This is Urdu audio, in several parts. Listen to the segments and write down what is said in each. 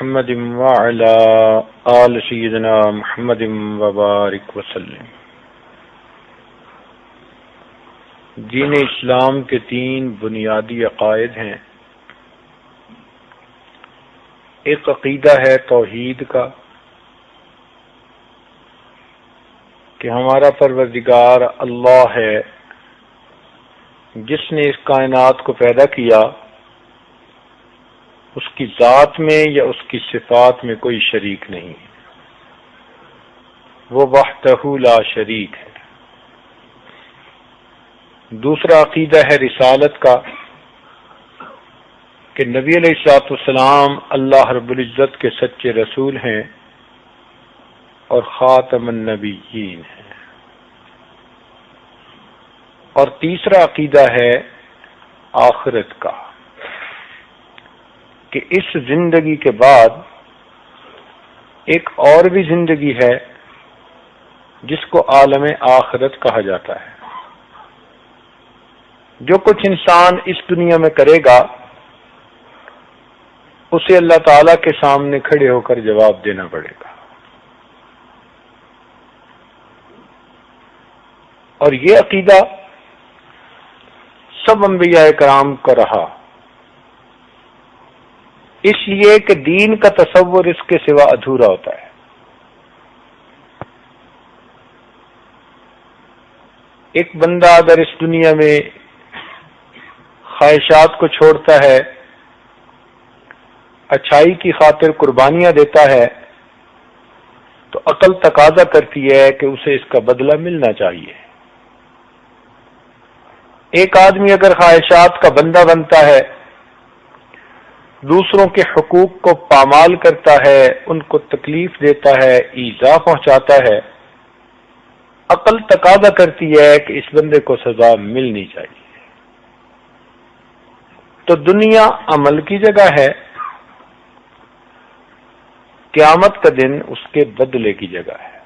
محمد وعلى آل سیدنا محمد وبارک وسلم۔ دین اسلام کے 3 بنیادی عقائد ہیں۔ ایک عقیدہ ہے توحید کا کہ ہمارا پروردگار اللہ ہے جس نے اس کائنات کو پیدا کیا، اس کی ذات میں یا اس کی صفات میں کوئی شریک نہیں، وہ وحدہ لا شریک ہے۔ دوسرا عقیدہ ہے رسالت کا کہ نبی علیہ الصلوۃ والسلام اللہ رب العزت کے سچے رسول ہیں اور خاتم النبیین ہیں۔ اور تیسرا عقیدہ ہے آخرت کا کہ اس زندگی کے بعد ایک اور بھی زندگی ہے جس کو عالم آخرت کہا جاتا ہے۔ جو کچھ انسان اس دنیا میں کرے گا اسے اللہ تعالی کے سامنے کھڑے ہو کر جواب دینا پڑے گا، اور یہ عقیدہ سب انبیاء کرام کا رہا، اس لیے کہ دین کا تصور اس کے سوا ادھورا ہوتا ہے۔ ایک بندہ اگر اس دنیا میں خواہشات کو چھوڑتا ہے، اچھائی کی خاطر قربانیاں دیتا ہے، تو عقل تقاضا کرتی ہے کہ اسے اس کا بدلہ ملنا چاہیے۔ ایک آدمی اگر خواہشات کا بندہ بنتا ہے، دوسروں کے حقوق کو پامال کرتا ہے، ان کو تکلیف دیتا ہے، ایذا پہنچاتا ہے، عقل تقاضا کرتی ہے کہ اس بندے کو سزا ملنی چاہیے۔ تو دنیا عمل کی جگہ ہے، قیامت کا دن اس کے بدلے کی جگہ ہے۔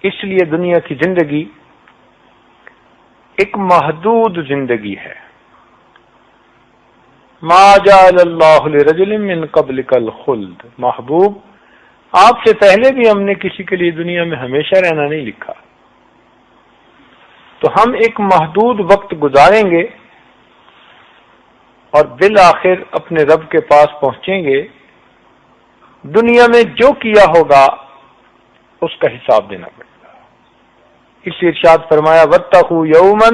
اس لیے دنیا کی زندگی ایک محدود زندگی ہے۔ ما جعل اللہ لرجل من قبلک الخلد، محبوب آپ سے پہلے بھی ہم نے کسی کے لیے دنیا میں ہمیشہ رہنا نہیں لکھا، تو ہم ایک محدود وقت گزاریں گے اور بالآخر اپنے رب کے پاس پہنچیں گے۔ دنیا میں جو کیا ہوگا اس کا حساب دینا پڑے گا۔ اس لیے ارشاد فرمایا واتقوا یوما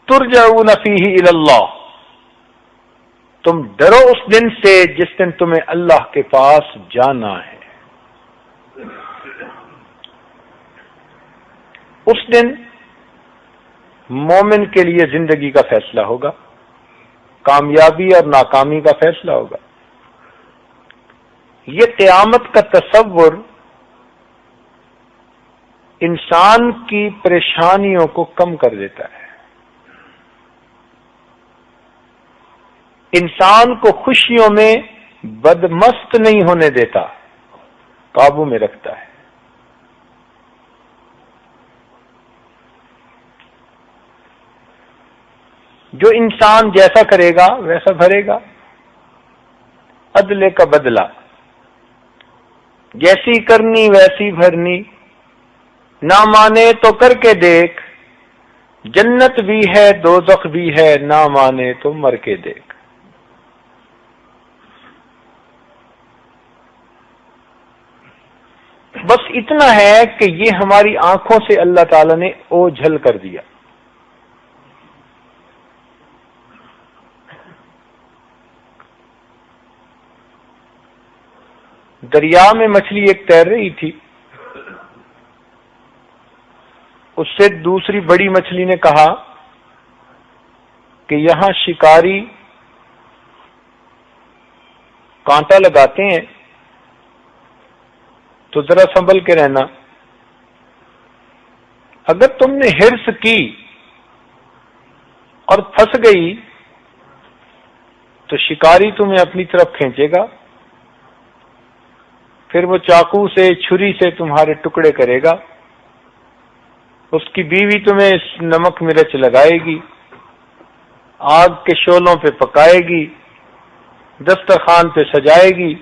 ترجعون فیہ الی اللہ، تم ڈرو اس دن سے جس دن تمہیں اللہ کے پاس جانا ہے۔ اس دن مومن کے لیے زندگی کا فیصلہ ہوگا، کامیابی اور ناکامی کا فیصلہ ہوگا۔ یہ قیامت کا تصور انسان کی پریشانیوں کو کم کر دیتا ہے، انسان کو خوشیوں میں بدمست نہیں ہونے دیتا، قابو میں رکھتا ہے۔ جو انسان جیسا کرے گا ویسا بھرے گا، عدل کا بدلہ، جیسی کرنی ویسی بھرنی، نہ مانے تو کر کے دیکھ، جنت بھی ہے دوزخ بھی ہے، نہ مانے تو مر کے دیکھ۔ بس اتنا ہے کہ یہ ہماری آنکھوں سے اللہ تعالی نے اوجھل کر دیا۔ دریا میں مچھلی ایک تیر رہی تھی، اس سے دوسری بڑی مچھلی نے کہا کہ یہاں شکاری کانٹا لگاتے ہیں تو ذرا سنبھل کے رہنا، اگر تم نے حرص کی اور پھنس گئی تو شکاری تمہیں اپنی طرف کھینچے گا، پھر وہ چاقو سے چھری سے تمہارے ٹکڑے کرے گا، اس کی بیوی تمہیں نمک مرچ لگائے گی، آگ کے شعلوں پہ پکائے گی، دسترخوان پہ سجائے گی،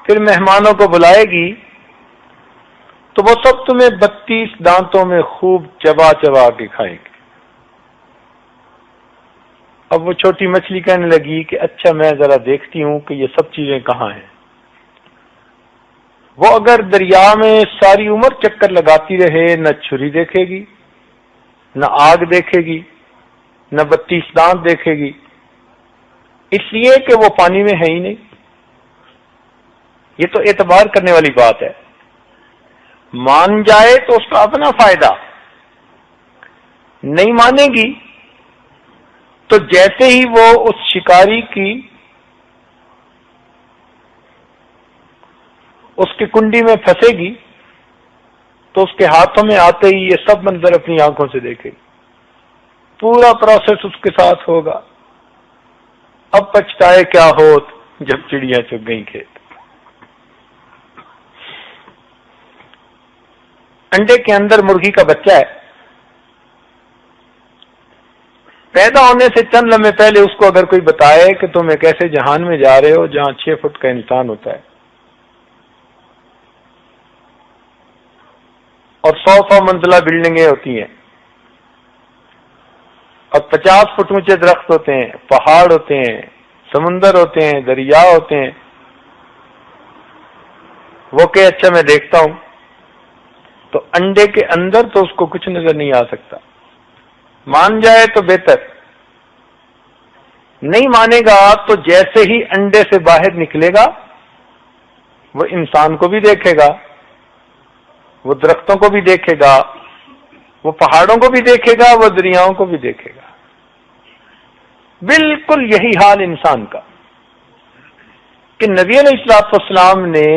پھر مہمانوں کو بلائے گی تو وہ سب تمہیں 32 دانتوں میں خوب چبا چبا کے کھائے گی۔ اب وہ چھوٹی مچھلی کہنے لگی کہ اچھا میں ذرا دیکھتی ہوں کہ یہ سب چیزیں کہاں ہیں۔ وہ اگر دریا میں ساری عمر چکر لگاتی رہے، نہ چھری دیکھے گی، نہ آگ دیکھے گی، نہ 32 دانت دیکھے گی، اس لیے کہ وہ پانی میں ہے ہی نہیں۔ یہ تو اعتبار کرنے والی بات ہے۔ مان جائے تو اس کا اپنا فائدہ، نہیں مانے گی تو جیسے ہی وہ اس شکاری کی اس کی کنڈی میں پھنسے گی تو اس کے ہاتھوں میں آتے ہی یہ سب منظر اپنی آنکھوں سے دیکھے گی، پورا پروسیس اس کے ساتھ ہوگا۔ اب پچھتائے کیا ہوت جب چڑیاں چگ گئیں کھیت۔ انڈے کے اندر مرغی کا بچہ ہے، پیدا ہونے سے چند لمحے پہلے اس کو اگر کوئی بتائے کہ تم ایک ایسے جہان میں جا رہے ہو جہاں 6 فٹ کا انسان ہوتا ہے اور 100 منزلہ بلڈنگیں ہوتی ہیں اور 50 فٹ اونچے درخت ہوتے ہیں، پہاڑ ہوتے ہیں، سمندر ہوتے ہیں، دریا ہوتے ہیں، وہ کہ اچھا میں دیکھتا ہوں، تو انڈے کے اندر تو اس کو کچھ نظر نہیں آ سکتا۔ مان جائے تو بہتر، نہیں مانے گا تو جیسے ہی انڈے سے باہر نکلے گا وہ انسان کو بھی دیکھے گا، وہ درختوں کو بھی دیکھے گا، وہ پہاڑوں کو بھی دیکھے گا، وہ دریاؤں کو بھی دیکھے گا۔ بالکل یہی حال انسان کا کہ نبی علیہ الصلوۃ والسلام نے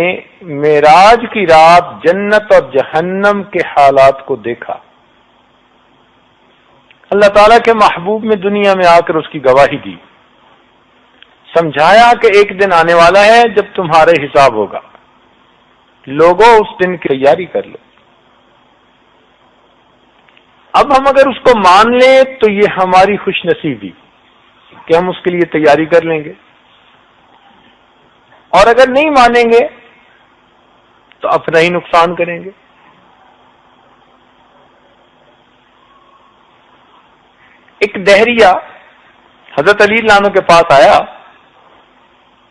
معراج کی رات جنت اور جہنم کے حالات کو دیکھا۔ اللہ تعالیٰ کے محبوب میں دنیا میں آ کر اس کی گواہی دی، سمجھایا کہ ایک دن آنے والا ہے جب تمہارے حساب ہوگا، لوگوں اس دن کی تیاری کر لو۔ اب ہم اگر اس کو مان لیں تو یہ ہماری خوش نصیبی کہ ہم اس کے لیے تیاری کر لیں گے، اور اگر نہیں مانیں گے تو اپنا ہی نقصان کریں گے۔ ایک دہریہ حضرت علی رضی اللہ عنہ کے پاس آیا،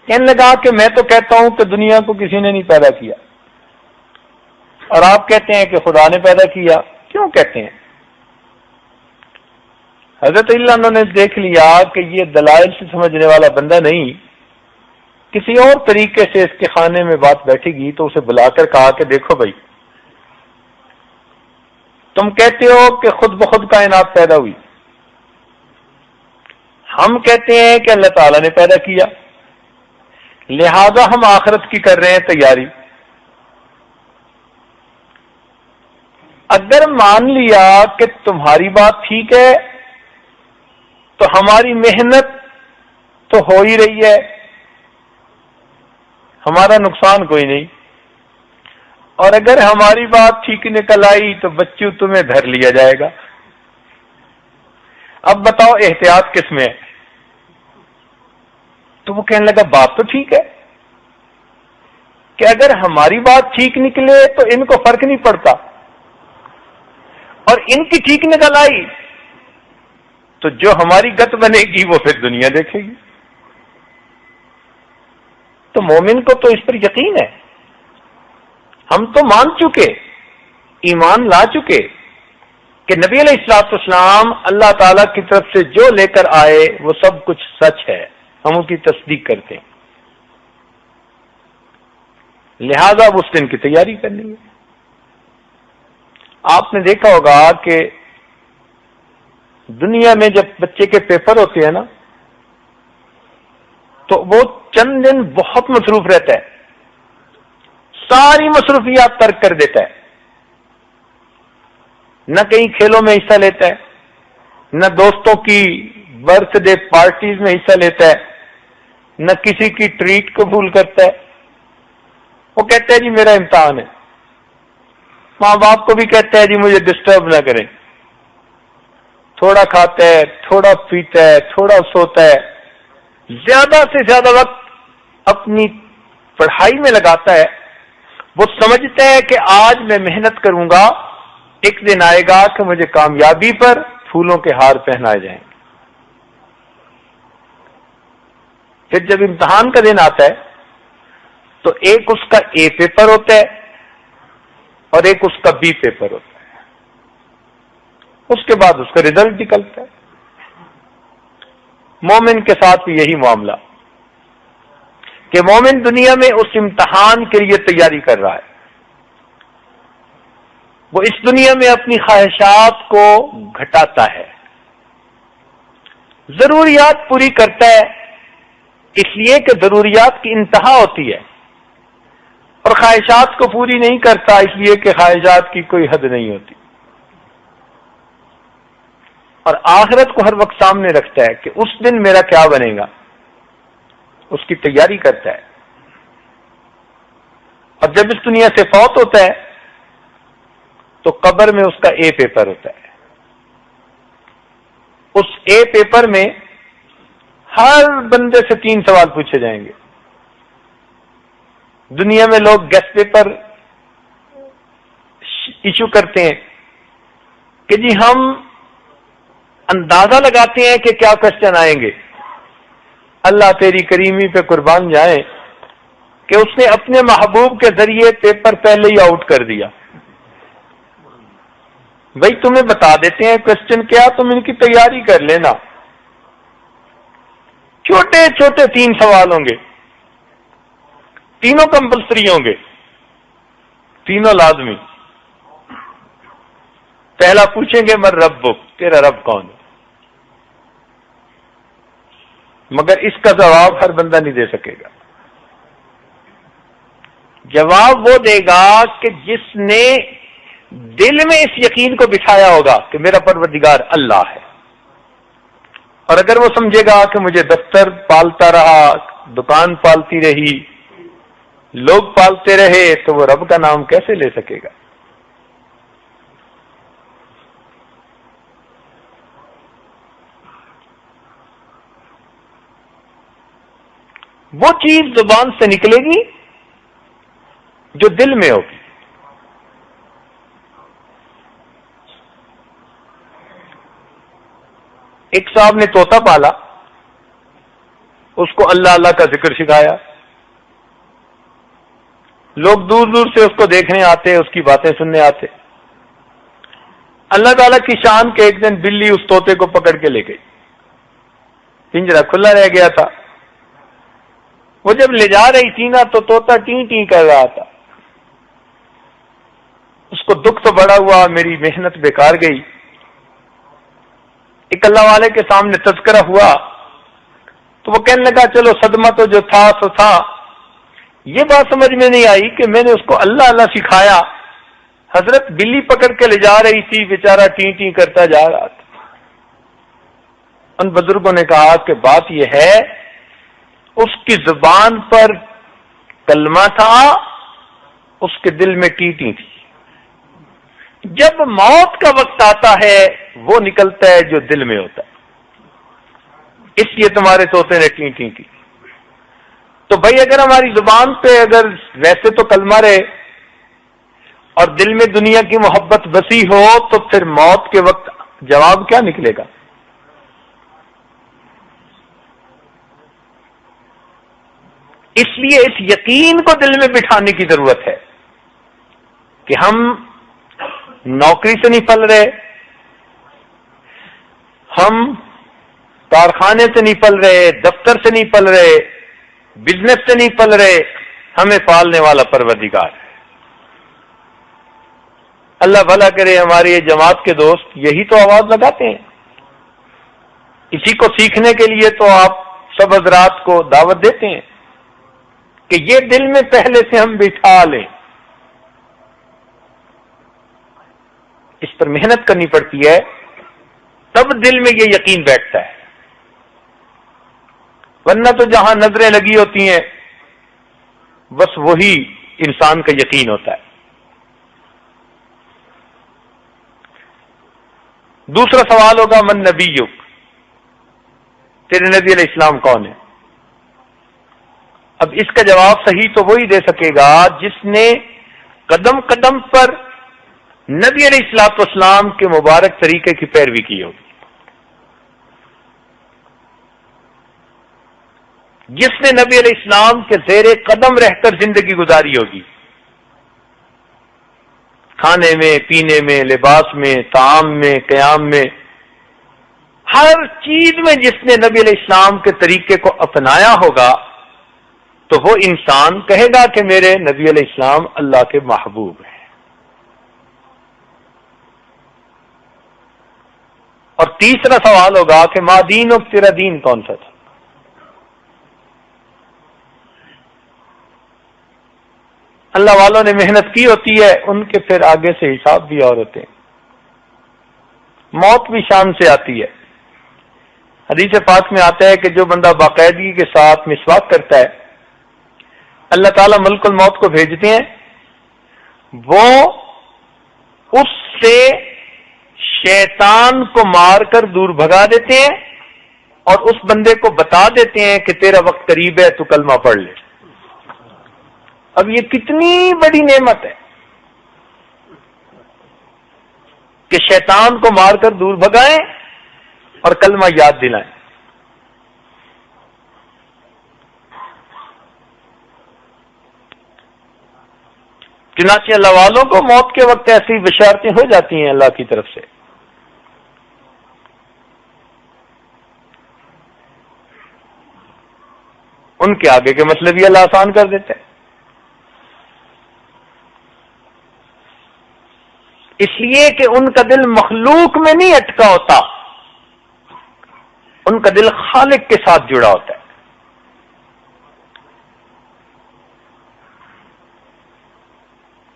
کہنے لگا کہ میں تو کہتا ہوں کہ دنیا کو کسی نے نہیں پیدا کیا، اور آپ کہتے ہیں کہ خدا نے پیدا کیا، کیوں کہتے ہیں؟ حضرت علی رضی اللہ عنہ نے دیکھ لیا کہ یہ دلائل سے سمجھنے والا بندہ نہیں، کسی اور طریقے سے اس کے خانے میں بات بیٹھے گی، تو اسے بلا کر کہا کہ دیکھو بھائی، تم کہتے ہو کہ خود بخود کائنات پیدا ہوئی، ہم کہتے ہیں کہ اللہ تعالیٰ نے پیدا کیا، لہذا ہم آخرت کی کر رہے ہیں تیاری۔ اگر مان لیا کہ تمہاری بات ٹھیک ہے تو ہماری محنت تو ہو ہی رہی ہے، ہمارا نقصان کوئی نہیں، اور اگر ہماری بات ٹھیک نکل آئی تو بچوں تمہیں دھر لیا جائے گا۔ اب بتاؤ احتیاط کس میں ہے؟ تو وہ کہنے لگا بات تو ٹھیک ہے کہ اگر ہماری بات ٹھیک نکلے تو ان کو فرق نہیں پڑتا، اور ان کی ٹھیک نکل آئی تو جو ہماری گت بنے گی وہ پھر دنیا دیکھے گی۔ تو مومن کو تو اس پر یقین ہے، ہم تو مان چکے، ایمان لا چکے کہ نبی علیہ الصلوۃ والسلام اللہ تعالیٰ کی طرف سے جو لے کر آئے وہ سب کچھ سچ ہے، ہم اس کی تصدیق کرتے ہیں، لہذا اب اس دن کی تیاری کرنی ہے۔ آپ نے دیکھا ہوگا کہ دنیا میں جب بچے کے پیپر ہوتے ہیں نا تو وہ چند دن بہت مصروف رہتا ہے، ساری مصروفیات ترک کر دیتا ہے، نہ کہیں کھیلوں میں حصہ لیتا ہے، نہ دوستوں کی برتھ ڈے پارٹیز میں حصہ لیتا ہے، نہ کسی کی ٹریٹ قبول کرتا ہے۔ وہ کہتا ہے جی میرا امتحان ہے، ماں باپ کو بھی کہتا ہے جی مجھے ڈسٹرب نہ کریں، تھوڑا کھاتا ہے، تھوڑا پیتا ہے، تھوڑا سوتا ہے، زیادہ سے زیادہ وقت اپنی پڑھائی میں لگاتا ہے. وہ سمجھتا ہے کہ آج میں محنت کروں گا، ایک دن آئے گا کہ مجھے کامیابی پر پھولوں کے ہار پہنائے جائیں گے. پھر جب امتحان کا دن آتا ہے تو ایک اس کا اے پیپر ہوتا ہے اور ایک اس کا بی پیپر ہوتا ہے. اس کے بعد اس کا رزلٹ نکلتا ہے. مومن کے ساتھ بھی یہی معاملہ کہ مومن دنیا میں اس امتحان کے لیے تیاری کر رہا ہے. وہ اس دنیا میں اپنی خواہشات کو گھٹاتا ہے، ضروریات پوری کرتا ہے، اس لیے کہ ضروریات کی انتہا ہوتی ہے، اور خواہشات کو پوری نہیں کرتا اس لیے کہ خواہشات کی کوئی حد نہیں ہوتی. اور آخرت کو ہر وقت سامنے رکھتا ہے کہ اس دن میرا کیا بنے گا، اس کی تیاری کرتا ہے. اور جب اس دنیا سے فوت ہوتا ہے تو قبر میں اس کا اے پیپر ہوتا ہے. اس اے پیپر میں ہر بندے سے 3 سوال پوچھے جائیں گے. دنیا میں لوگ گیسٹ پیپر ایشو کرتے ہیں کہ جی ہم اندازہ لگاتے ہیں کہ کیا کوشچن آئیں گے. اللہ تیری کریمی پہ قربان جائیں کہ اس نے اپنے محبوب کے ذریعے پیپر پہلے ہی آؤٹ کر دیا. بھائی تمہیں بتا دیتے ہیں کوشچن کیا، تم ان کی تیاری کر لینا. چھوٹے چھوٹے 3 سوال ہوں گے، تینوں کمپلسری ہوں گے، تینوں لازمی. پہلا پوچھیں گے من ربک، تیرا رب کون ہے؟ مگر اس کا جواب ہر بندہ نہیں دے سکے گا. جواب وہ دے گا کہ جس نے دل میں اس یقین کو بٹھایا ہوگا کہ میرا پروردگار اللہ ہے. اور اگر وہ سمجھے گا کہ مجھے دفتر پالتا رہا، دکان پالتی رہی، لوگ پالتے رہے، تو وہ رب کا نام کیسے لے سکے گا؟ وہ چیز زبان سے نکلے گی جو دل میں ہوگی. ایک صاحب نے طوطا پالا، اس کو اللہ اللہ کا ذکر سکھایا. لوگ دور دور سے اس کو دیکھنے آتے، اس کی باتیں سننے آتے. اللہ تعالیٰ کی شان کے ایک دن بلی اس طوطے کو پکڑ کے لے گئی. پنجرا کھلا رہ گیا تھا. وہ جب لے جا رہی تھی نا تو طوطا ٹیں ٹیں کر رہا تھا. اس کو دکھ تو بڑا ہوا، میری محنت بیکار گئی. ایک اللہ والے کے سامنے تذکرہ ہوا تو وہ کہنے لگا چلو صدمہ تو جو تھا سو تھا. یہ بات سمجھ میں نہیں آئی کہ میں نے اس کو اللہ اللہ سکھایا، حضرت بلی پکڑ کے لے جا رہی تھی، بیچارہ ٹیں ٹیں کرتا جا رہا تھا. ان بزرگوں نے کہا کہ بات یہ ہے اس کی زبان پر کلمہ تھا، اس کے دل میں ٹیں ٹیں تھی. جب موت کا وقت آتا ہے وہ نکلتا ہے جو دل میں ہوتا ہے. اس لیے تمہارے طوطے نے ٹیں ٹیں کی. تو بھائی اگر ہماری زبان پہ اگر ویسے تو کلمہ رہے اور دل میں دنیا کی محبت بسی ہو تو پھر موت کے وقت جواب کیا نکلے گا؟ اس لیے اس یقین کو دل میں بٹھانے کی ضرورت ہے کہ ہم نوکری سے نہیں پل رہے، ہم کارخانے سے نہیں پل رہے، دفتر سے نہیں پل رہے، بزنس سے نہیں پل رہے، ہمیں پالنے والا پروردگار ہے. اللہ بھلا کرے ہماری یہ جماعت کے دوست یہی تو آواز لگاتے ہیں. اسی کو سیکھنے کے لیے تو آپ سب حضرات کو دعوت دیتے ہیں کہ یہ دل میں پہلے سے ہم بٹھا لیں. اس پر محنت کرنی پڑتی ہے تب دل میں یہ یقین بیٹھتا ہے، ورنہ تو جہاں نظریں لگی ہوتی ہیں بس وہی انسان کا یقین ہوتا ہے. دوسرا سوال ہوگا من نبیک، تیرے نبی علیہ السلام کون ہے؟ اب اس کا جواب صحیح تو وہی دے سکے گا جس نے قدم قدم پر نبی علیہ الصلوۃ والسلام کے مبارک طریقے کی پیروی کی ہوگی، جس نے نبی علیہ السلام کے زیر قدم رہ کر زندگی گزاری ہوگی، کھانے میں، پینے میں، لباس میں، طعام میں، قیام میں، ہر چیز میں جس نے نبی علیہ السلام کے طریقے کو اپنایا ہوگا تو وہ انسان کہے گا کہ میرے نبی علیہ السلام اللہ کے محبوب ہیں۔ اور تیسرا سوال ہوگا کہ ما دینک، تیرا دین کون سا تھا؟ اللہ والوں نے محنت کی ہوتی ہے، ان کے پھر آگے سے حساب بھی اور ہوتے ہیں، موت بھی شام سے آتی ہے۔ حدیث پاک میں آتا ہے کہ جو بندہ باقاعدگی کے ساتھ مسواک کرتا ہے، اللہ تعالیٰ ملک الموت کو بھیجتے ہیں، وہ اس سے شیطان کو مار کر دور بھگا دیتے ہیں اور اس بندے کو بتا دیتے ہیں کہ تیرا وقت قریب ہے، تو کلمہ پڑھ لے۔ اب یہ کتنی بڑی نعمت ہے کہ شیطان کو مار کر دور بھگائیں اور کلمہ یاد دلائیں۔ چنانچہ اللہ والوں کو موت کے وقت ایسی بشارتیں ہو جاتی ہیں اللہ کی طرف سے۔ ان کے آگے کے مسئلے بھی اللہ آسان کر دیتے ہیں، اس لیے کہ ان کا دل مخلوق میں نہیں اٹکا ہوتا، ان کا دل خالق کے ساتھ جڑا ہوتا ہے۔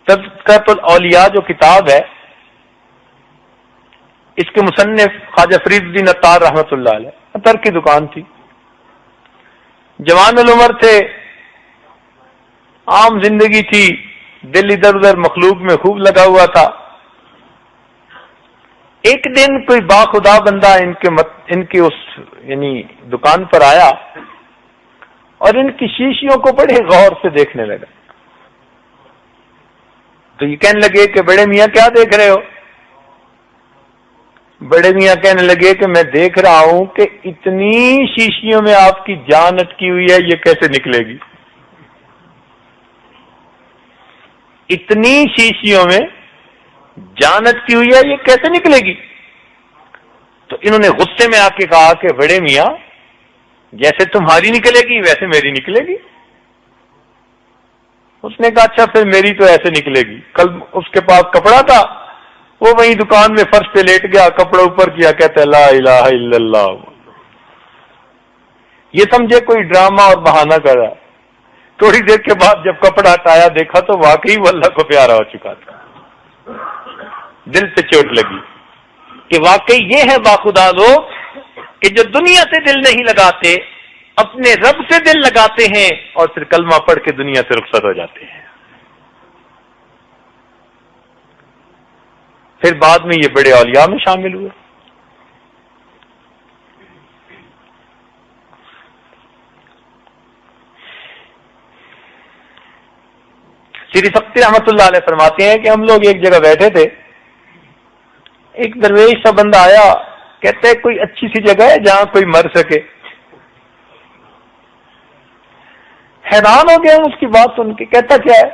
تذکرۃ الاولیاء جو کتاب ہے، اس کے مصنف خواجہ فرید الدین عطار رحمۃ اللہ علیہ، عطر کی دکان تھی، جوان العمر تھے، عام زندگی تھی، دل ادھر ادھر مخلوق میں خوب لگا ہوا تھا۔ ایک دن کوئی باخدا بندہ ان کی اس یعنی دکان پر آیا اور ان کی شیشیوں کو بڑے غور سے دیکھنے لگا۔ تو یہ کہنے لگے کہ بڑے میاں کیا دیکھ رہے ہو؟ بڑے میاں کہنے لگے کہ میں دیکھ رہا ہوں کہ اتنی شیشیوں میں آپ کی جان اٹکی ہوئی ہے، یہ کیسے نکلے گی؟ اتنی شیشیوں میں جان اٹکی ہوئی ہے، یہ کیسے نکلے گی؟ تو انہوں نے غصے میں آ کے کہا کہ بڑے میاں جیسے تمہاری نکلے گی ویسے میری نکلے گی۔ اس نے کہا اچھا پھر میری تو ایسے نکلے گی۔ کل اس کے پاس کپڑا تھا، وہ وہیں دکان میں فرش پہ لیٹ گیا، کپڑا اوپر کیا، کہتا ہے لا الہ الا اللہ۔ یہ سمجھے کوئی ڈرامہ اور بہانہ کر رہا۔ تھوڑی دیر کے بعد جب کپڑا ہٹایا دیکھا تو واقعی وہ اللہ کو پیارا ہو چکا تھا۔ دل پہ چوٹ لگی کہ واقعی یہ ہے باخدا لوگ کہ جو دنیا سے دل نہیں لگاتے، اپنے رب سے دل لگاتے ہیں اور پھر کلمہ پڑھ کے دنیا سے رخصت ہو جاتے ہیں۔ پھر بعد میں یہ بڑے اولیاء میں شامل ہوئے۔ سری سختی رحمت اللہ علیہ فرماتے ہیں کہ ہم لوگ ایک جگہ بیٹھے تھے، ایک درویش سا بندہ آیا، کہتے ہیں کوئی اچھی سی جگہ ہے جہاں کوئی مر سکے۔ حیران ہو گئے ہم اس کی بات سن کے، کہتا کیا ہے؟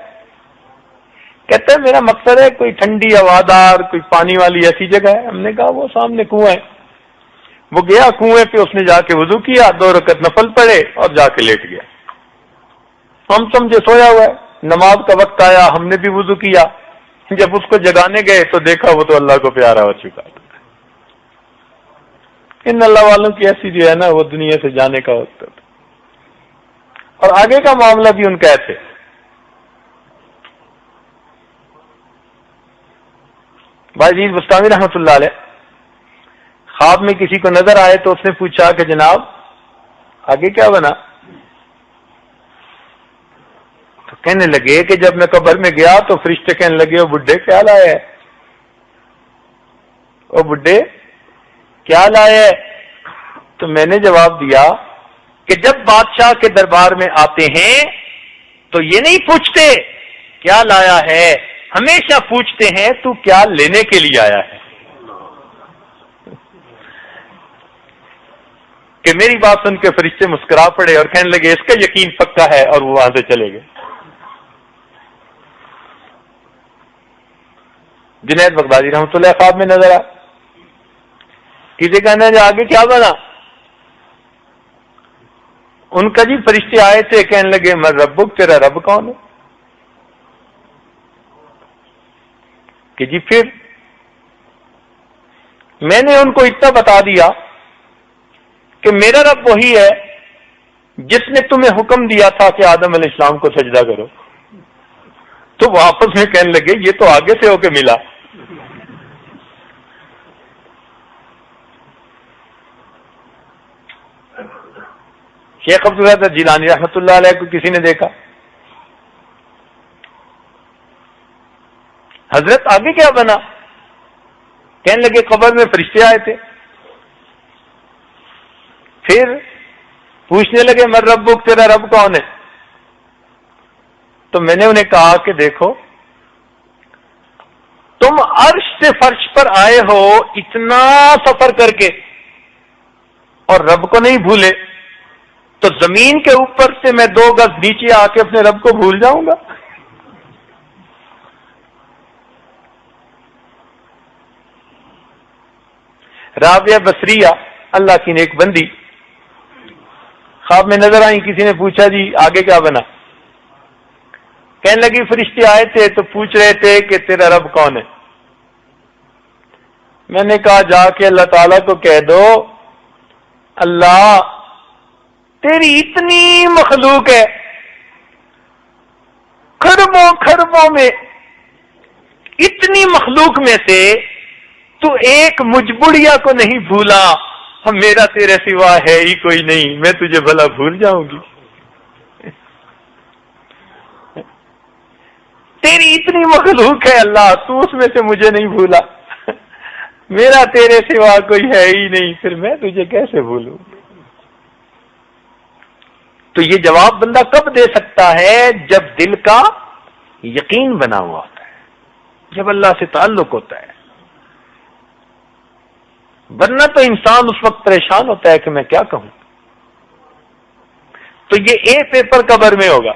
کہتا ہے میرا مقصد ہے کوئی ٹھنڈی ہوادار کوئی پانی والی ایسی جگہ ہے۔ ہم نے کہا وہ سامنے کنواں ہے۔ وہ گیا کنویں پہ، اس نے جا کے وضو کیا، 2 رکعت نفل پڑھے اور جا کے لیٹ گیا۔ ہم سمجھے سویا ہوا ہے، نماز کا وقت آیا، ہم نے بھی وضو کیا، جب اس کو جگانے گئے تو دیکھا وہ تو اللہ کو پیارا ہو چکا تھا۔ ان اللہ والوں کی ایسی جو ہے نا وہ دنیا سے جانے کا وقت تھا۔ اور آگے کا معاملہ بھی ان کا ایسے۔ بھائی عزیز بستانی رحمت اللہ علیہ خواب میں کسی کو نظر آئے تو اس نے پوچھا کہ جناب آگے کیا بنا؟ تو کہنے لگے کہ جب میں قبر میں گیا تو فرشتے کہنے لگے وہ بڈھے کیا لائے ہے؟ وہ بڈھے کیا لایا ہے؟ تو میں نے جواب دیا کہ جب بادشاہ کے دربار میں آتے ہیں تو یہ نہیں پوچھتے کیا لایا ہے، ہمیشہ پوچھتے ہیں تو کیا لینے کے لیے آیا ہے. کہ میری بات سن کے فرشتے مسکرا پڑے اور کہنے لگے اس کا یقین پکا ہے، اور وہ وہاں سے چلے گئے. جنید بغدادی رحمۃ اللہ خواب میں نظر آ، کسی کہنا جو آگے کیا بنا؟ ان کا جی فرشتے آئے تھے، کہنے لگے میں ربک، تیرا رب کون ہے؟ کہ جی پھر میں نے ان کو اتنا بتا دیا کہ میرا رب وہی ہے جس نے تمہیں حکم دیا تھا کہ آدم علیہ السلام کو سجدہ کرو. تو وہ آپس میں کہنے لگے یہ تو آگے سے ہو کے ملا. شیخ عبدالقادر جیلانی رحمۃ اللہ علیہ کو کسی نے دیکھا. حضرت آگے کیا بنا؟ کہنے لگے قبر میں فرشتے آئے تھے. پھر پوچھنے لگے من ربک، تیرا رب کون ہے؟ تو میں نے انہیں کہا کہ دیکھو تم عرش سے فرش پر آئے ہو اتنا سفر کر کے اور رب کو نہیں بھولے، تو زمین کے اوپر سے میں 2 گز نیچے آ کے اپنے رب کو بھول جاؤں گا؟ رابعہ بصریہ اللہ کی نیک بندی خواب میں نظر آئی. کسی نے پوچھا جی آگے کیا بنا؟ کہنے لگی فرشتے آئے تھے تو پوچھ رہے تھے کہ تیرا رب کون ہے. میں نے کہا جا کے اللہ تعالیٰ کو کہہ دو اللہ تیری اتنی مخلوق ہے، خربوں خربوں میں، اتنی مخلوق میں سے تو ایک مجھ بڑھیا کو نہیں بھولا، میرا تیرے سوا ہے ہی کوئی نہیں، میں تجھے بھلا بھول جاؤں گی؟ تیری اتنی مخلوق ہے اللہ، تو اس میں سے مجھے نہیں بھولا، میرا تیرے سوا کوئی ہے ہی نہیں، پھر میں تجھے کیسے بھولوں؟ تو یہ جواب بندہ کب دے سکتا ہے؟ جب دل کا یقین بنا ہوا ہوتا ہے، جب اللہ سے تعلق ہوتا ہے. ورنہ تو انسان اس وقت پریشان ہوتا ہے کہ میں کیا کہوں. تو یہ اے پیپر قبر میں ہوگا.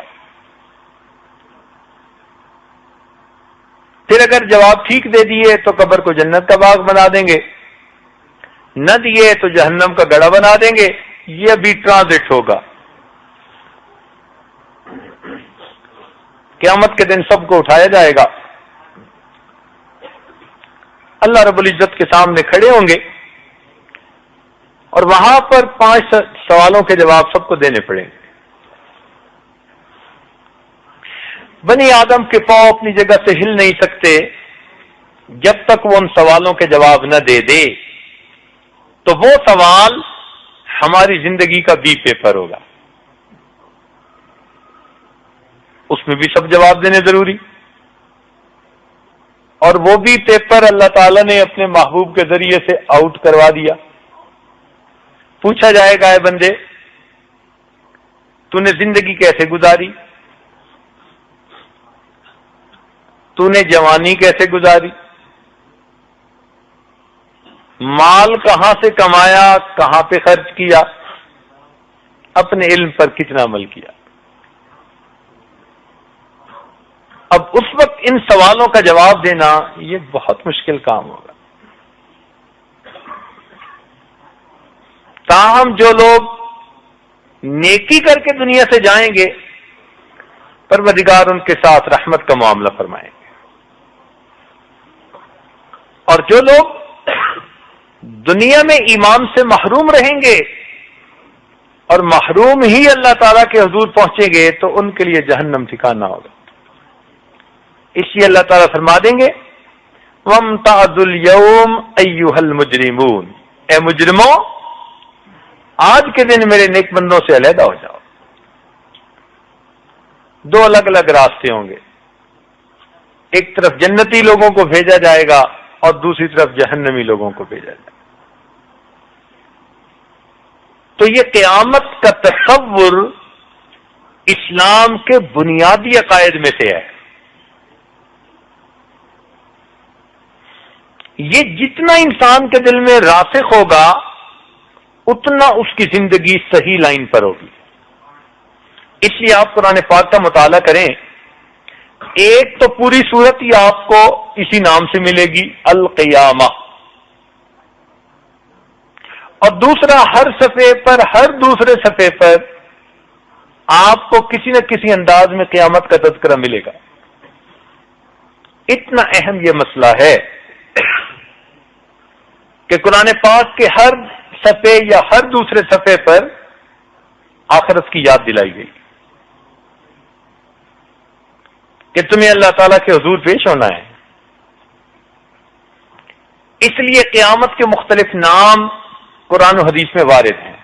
پھر اگر جواب ٹھیک دے دیے تو قبر کو جنت کا باغ بنا دیں گے، نہ دیے تو جہنم کا گڑھا بنا دیں گے. یہ ابھی ٹرانزٹ ہوگا. قیامت کے دن سب کو اٹھایا جائے گا، اللہ رب العزت کے سامنے کھڑے ہوں گے اور وہاں پر 5 سوالوں کے جواب سب کو دینے پڑیں گے. بنی آدم کے پاؤں اپنی جگہ سے ہل نہیں سکتے جب تک وہ ان سوالوں کے جواب نہ دے دے. تو وہ سوال ہماری زندگی کا بی پیپر ہوگا، اس میں بھی سب جواب دینے ضروری. اور وہ بھی پیپر اللہ تعالیٰ نے اپنے محبوب کے ذریعے سے آؤٹ کروا دیا. پوچھا جائے گا اے بندے تو نے زندگی کیسے گزاری، تو نے جوانی کیسے گزاری، مال کہاں سے کمایا، کہاں پہ خرچ کیا، اپنے علم پر کتنا عمل کیا. اب اس وقت ان سوالوں کا جواب دینا یہ بہت مشکل کام ہوگا. تاہم جو لوگ نیکی کر کے دنیا سے جائیں گے پروردگار ان کے ساتھ رحمت کا معاملہ فرمائیں گے. اور جو لوگ دنیا میں ایمان سے محروم رہیں گے اور محروم ہی اللہ تعالیٰ کے حضور پہنچیں گے تو ان کے لیے جہنم ٹھکانہ ہوگا. اس لیے اللہ تعالیٰ فرما دیں گے وَامْتَازُوا الْيَوْمَ أَيُّهَا الْمُجْرِمُونَ، اے مجرموں آج کے دن میرے نیک بندوں سے علیحدہ ہو جاؤ. 2 الگ الگ راستے ہوں گے، ایک طرف جنتی لوگوں کو بھیجا جائے گا اور دوسری طرف جہنمی لوگوں کو بھیجا جائے گا. تو یہ قیامت کا تصور اسلام کے بنیادی عقائد میں سے ہے. یہ جتنا انسان کے دل میں راسخ ہوگا اتنا اس کی زندگی صحیح لائن پر ہوگی. اس لیے آپ قرآن پاک کا مطالعہ کریں. ایک تو پوری صورت ہی آپ کو اسی نام سے ملے گی، القیامہ، اور دوسرا ہر صفحے پر، ہر دوسرے صفحے پر آپ کو کسی نہ کسی انداز میں قیامت کا تذکرہ ملے گا. اتنا اہم یہ مسئلہ ہے کہ قرآن پاک کے ہر صفحے یا ہر دوسرے صفحے پر آخرت کی یاد دلائی گئی کہ تمہیں اللہ تعالیٰ کے حضور پیش ہونا ہے. اس لیے قیامت کے مختلف نام قرآن و حدیث میں وارد ہیں.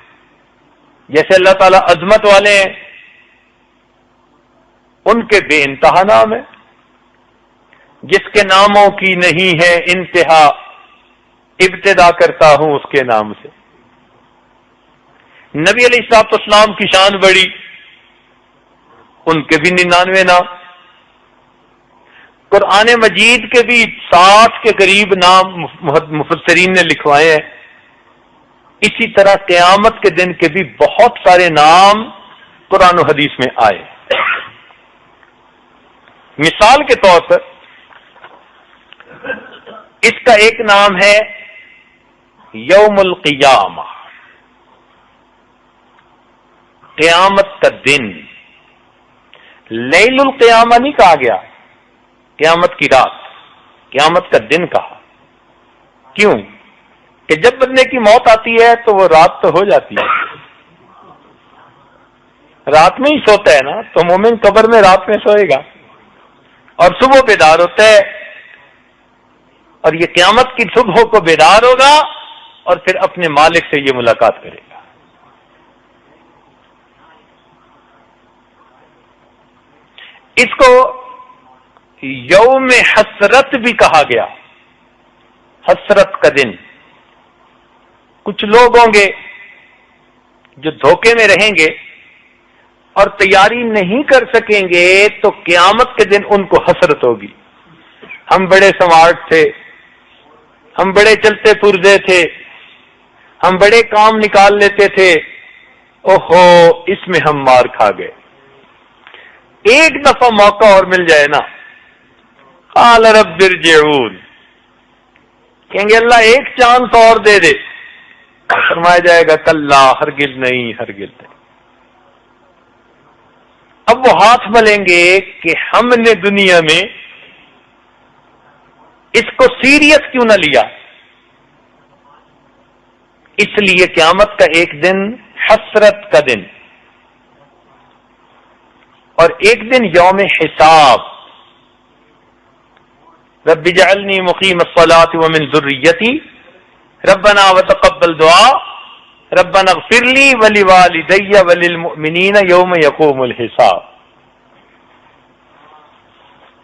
جیسے اللہ تعالیٰ عظمت والے ہیں، ان کے بے انتہا نام ہے. جس کے ناموں کی نہیں ہے انتہا، ابتدا کرتا ہوں اس کے نام سے. نبی علیہ الصلوۃ والسلام کی شان بڑی، ان کے بھی 99 نام. قرآن مجید کے بھی 60 کے قریب نام مفسرین نے لکھوائے ہیں. اسی طرح قیامت کے دن کے بھی بہت سارے نام قرآن و حدیث میں آئے. مثال کے طور پر اس کا ایک نام ہے یوم القیامہ، قیامت کا دن. لیل القیامہ نہیں کہا گیا، قیامت کی رات، قیامت کا دن کہا. کیوں؟ کہ جب بندے کی موت آتی ہے تو وہ رات تو ہو جاتی ہے، رات میں ہی سوتا ہے نا. تو مومن قبر میں رات میں سوئے گا اور صبح بیدار ہوتا ہے، اور یہ قیامت کی صبح کو بیدار ہوگا اور پھر اپنے مالک سے یہ ملاقات کرے گا. اس کو یوم حسرت بھی کہا گیا، حسرت کا دن. کچھ لوگ ہوں گے جو دھوکے میں رہیں گے اور تیاری نہیں کر سکیں گے تو قیامت کے دن ان کو حسرت ہوگی. ہم بڑے سمارٹ تھے، ہم بڑے چلتے پھرتے تھے، ہم بڑے کام نکال لیتے تھے، اوہو اس میں ہم مار کھا گئے. ایک دفعہ موقع اور مل جائے نا، قال رب ارجعون، کہیں گے اللہ ایک چانس اور دے دے. فرمایا جائے گا کلا، ہرگز نہیں، ہرگز نہیں. اب وہ ہاتھ ملیں گے کہ ہم نے دنیا میں اس کو سیریس کیوں نہ لیا. اس لیے قیامت کا ایک دن حسرت کا دن، اور ایک دن یوم حساب. رب اجعلنی مقیم الصلاۃ ومن ذریتی ربنا وتقبل دعا ربنا اغفر لی ولوالدی وللمؤمنین یوم یقوم الحساب.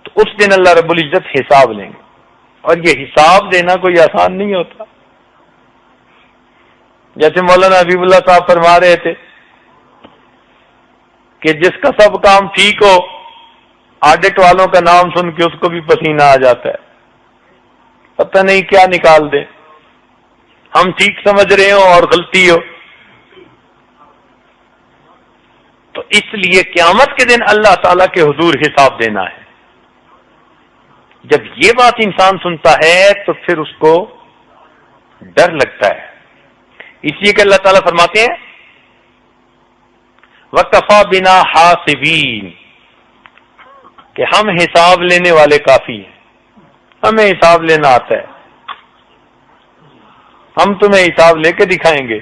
تو اس دن اللہ رب العزت حساب لیں گے، اور یہ حساب دینا کوئی آسان نہیں ہوتا. جیسے مولانا حبیب اللہ صاحب فرما رہے تھے کہ جس کا سب کام ٹھیک ہو، آڈٹ والوں کا نام سن کے اس کو بھی پسینہ آ جاتا ہے، پتہ نہیں کیا نکال دیں. ہم ٹھیک سمجھ رہے ہو اور غلطی ہو. تو اس لیے قیامت کے دن اللہ تعالیٰ کے حضور حساب دینا ہے. جب یہ بات انسان سنتا ہے تو پھر اس کو ڈر لگتا ہے. اس لیے کہ اللہ تعالیٰ فرماتے ہیں وَكَفَى بِنَا حَاسِبِينَ، کہ ہم حساب لینے والے کافی ہیں، ہمیں حساب لینا آتا ہے، ہم تمہیں حساب لے کے دکھائیں گے.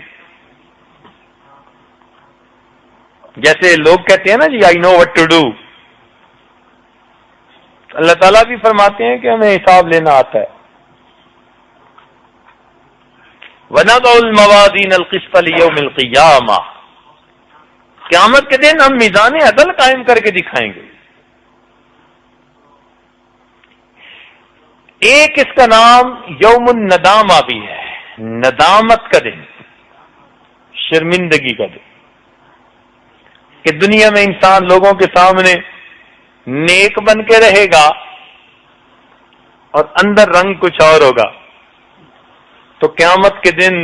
جیسے لوگ کہتے ہیں نا جی آئی نو وٹ ٹو ڈو، اللہ تعالیٰ بھی فرماتے ہیں کہ ہمیں حساب لینا آتا ہے. وَنَضَعُ الْمَوَازِينَ الْقِسْطَ لِيَوْمِ الْقِيَامَةِ، قیامت کے دن ہم میزان عدل قائم کر کے دکھائیں گے. ایک اس کا نام یوم الندامہ بھی ہے، ندامت کا دن، شرمندگی کا دن، کہ دنیا میں انسان لوگوں کے سامنے نیک بن کے رہے گا اور اندر رنگ کچھ اور ہوگا، تو قیامت کے دن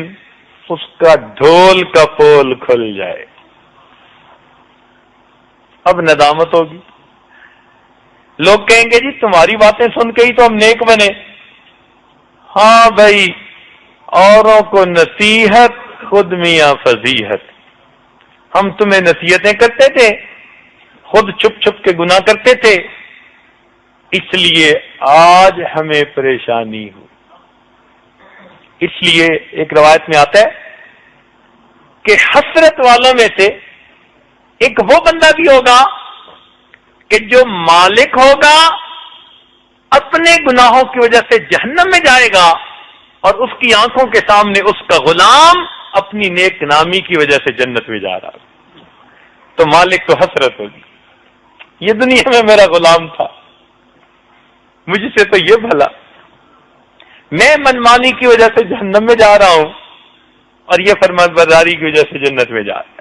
اس کا ڈھول کا پول کھل جائے، اب ندامت ہوگی۔ لوگ کہیں گے جی تمہاری باتیں سن کے ہی تو ہم نیک بنے۔ ہاں بھائی، اوروں کو نصیحت خود میاں فضیحت، ہم تمہیں نصیحتیں کرتے تھے، خود چھپ چھپ کے گناہ کرتے تھے، اس لیے آج ہمیں پریشانی ہو۔ اس لیے ایک روایت میں آتا ہے کہ حسرت والوں میں سے ایک وہ بندہ بھی ہوگا کہ جو مالک ہوگا، اپنے گناہوں کی وجہ سے جہنم میں جائے گا، اور اس کی آنکھوں کے سامنے اس کا غلام اپنی نیک نامی کی وجہ سے جنت میں جا رہا، تو مالک کو حسرت ہوگی، یہ دنیا میں میرا غلام تھا، مجھ سے تو یہ بھلا، میں منمانی کی وجہ سے جہنم میں جا رہا ہوں اور یہ فرمانبرداری کی وجہ سے جنت میں جا رہا ہے۔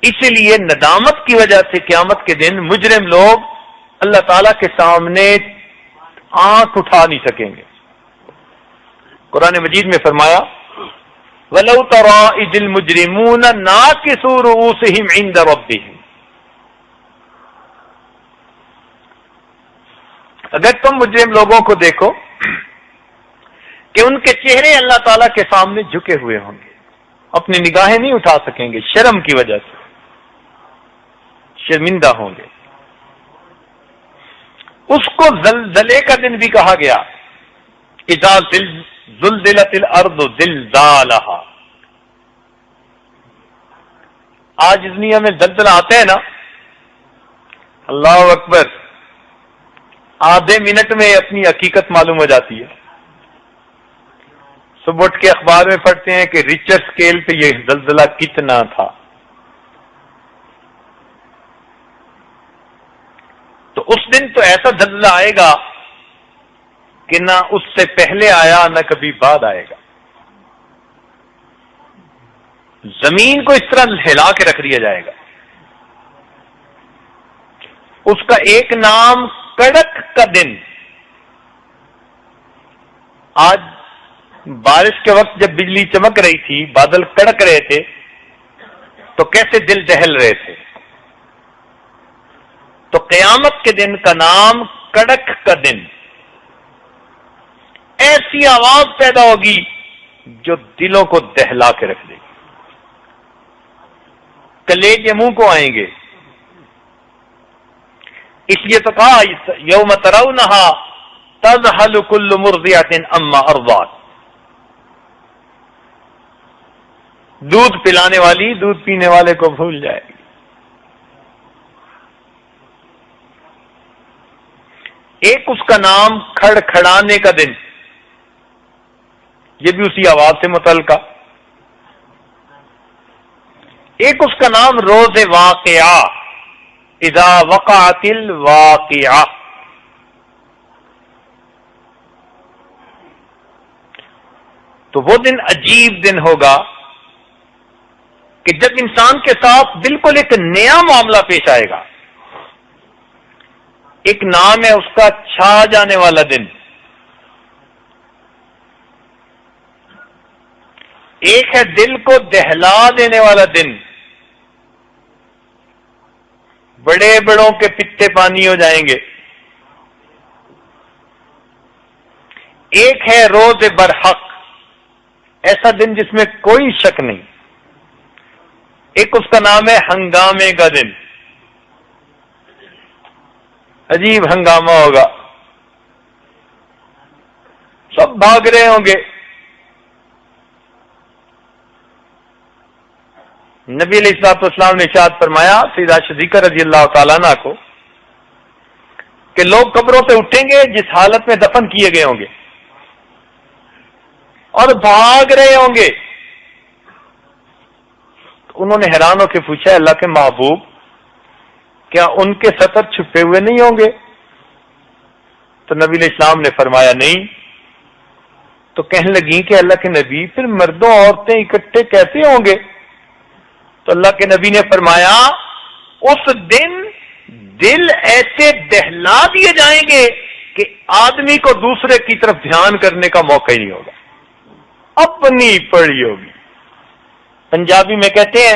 اسی لیے ندامت کی وجہ سے قیامت کے دن مجرم لوگ اللہ تعالی کے سامنے آنکھ اٹھا نہیں سکیں گے۔ قرآن مجید میں فرمایا وَلَوْ تَرَىٰ إِذِ الْمُجْرِمُونَ نَاكِسُو رُءُوسِهِمْ عِندَ رَبِّهِمْ، اگر تم مجرم لوگوں کو دیکھو کہ ان کے چہرے اللہ تعالیٰ کے سامنے جھکے ہوئے ہوں گے، اپنی نگاہیں نہیں اٹھا سکیں گے، شرم کی وجہ سے شرمندہ ہوں گے۔ اس کو زلزلے کا دن بھی کہا گیا، اذا زلزلت الارض زلزالها۔ آج دنیا میں زلزلہ آتا ہے نا، اللہ اکبر، آدھے منٹ میں اپنی حقیقت معلوم ہو جاتی ہے۔ صبح اٹھ کے اخبار میں پڑھتے ہیں کہ ریچر اسکیل پہ یہ زلزلہ کتنا تھا، تو اس دن تو ایسا زلزلہ آئے گا کہ نہ اس سے پہلے آیا نہ کبھی بعد آئے گا، زمین کو اس طرح ہلا کے رکھ دیا جائے گا۔ اس کا ایک نام کڑک کا دن۔ آج بارش کے وقت جب بجلی چمک رہی تھی، بادل کڑک رہے تھے، تو کیسے دل دہل رہے تھے، تو قیامت کے دن کا نام کڑک کا دن۔ ایسی آواز پیدا ہوگی جو دلوں کو دہلا کے رکھ دے گی، کلیجے منہ کو آئیں گے۔ اس لیے تو کہا یوم ترونہا تذہل کل مرضعۃ عما ارضعت، دودھ پلانے والی دودھ پینے والے کو بھول جائے گی۔ ایک اس کا نام کھڑکھڑانے کا دن، یہ بھی اسی آواز سے متعلقہ۔ ایک اس کا نام روز واقعہ، اذا وقعت الواقعہ۔ تو وہ دن عجیب دن ہوگا کہ جب انسان کے ساتھ بالکل ایک نیا معاملہ پیش آئے گا۔ ایک نام ہے اس کا چھا جانے والا دن، ایک ہے دل کو دہلا دینے والا دن، بڑے بڑوں کے پتے پانی ہو جائیں گے۔ ایک ہے روز برحق، ایسا دن جس میں کوئی شک نہیں۔ ایک اس کا نام ہے ہنگامے کا دن، عجیب ہنگامہ ہوگا، سب بھاگ رہے ہوں گے۔ نبی علیہ الصلوۃ والسلام نے ارشاد فرمایا سیدہ صدیقہ رضی اللہ تعالیٰ عنہ کو کہ لوگ قبروں سے اٹھیں گے جس حالت میں دفن کیے گئے ہوں گے اور بھاگ رہے ہوں گے۔ انہوں نے حیران ہو کے پوچھا اللہ کے محبوب، کیا ان کے سطر چھپے ہوئے نہیں ہوں گے؟ تو نبی علیہ السلام نے فرمایا نہیں، تو کہنے لگی کہ اللہ کے نبی پھر مردوں عورتیں اکٹھے کیسے ہوں گے؟ تو اللہ کے نبی نے فرمایا اس دن دل ایسے دہلا دیے جائیں گے کہ آدمی کو دوسرے کی طرف دھیان کرنے کا موقع ہی نہیں ہوگا، اپنی پڑی ہوگی۔ پنجابی میں کہتے ہیں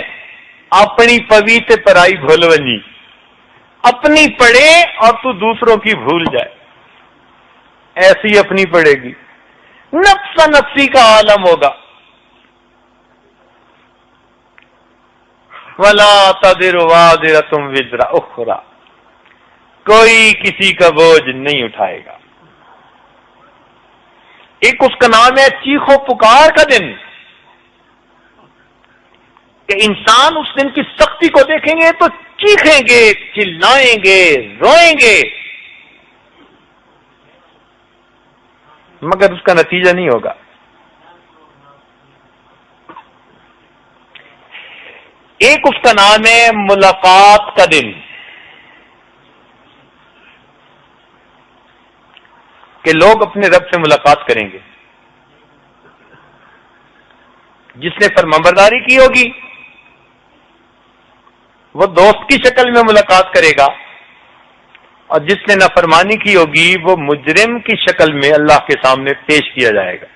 اپنی پوی تے پرائی بھولونی، اپنی پڑے اور تو دوسروں کی بھول جائے، ایسی اپنی پڑے گی، نفس نفسی کا عالم ہوگا۔ وَلَا تَزِرُ وَازِرَةٌ وِزْرَ أُخْرَىٰ، کوئی کسی کا بوجھ نہیں اٹھائے گا۔ ایک اس کا نام ہے چیخو پکار کا دن، کہ انسان اس دن کی سختی کو دیکھیں گے تو چیخیں گے، چلائیں گے، روئیں گے، مگر اس کا نتیجہ نہیں ہوگا۔ ایک اس کا نام ہے ملاقات کا دن، کہ لوگ اپنے رب سے ملاقات کریں گے۔ جس نے فرمانبرداری کی ہوگی وہ دوست کی شکل میں ملاقات کرے گا، اور جس نے نافرمانی کی ہوگی وہ مجرم کی شکل میں اللہ کے سامنے پیش کیا جائے گا۔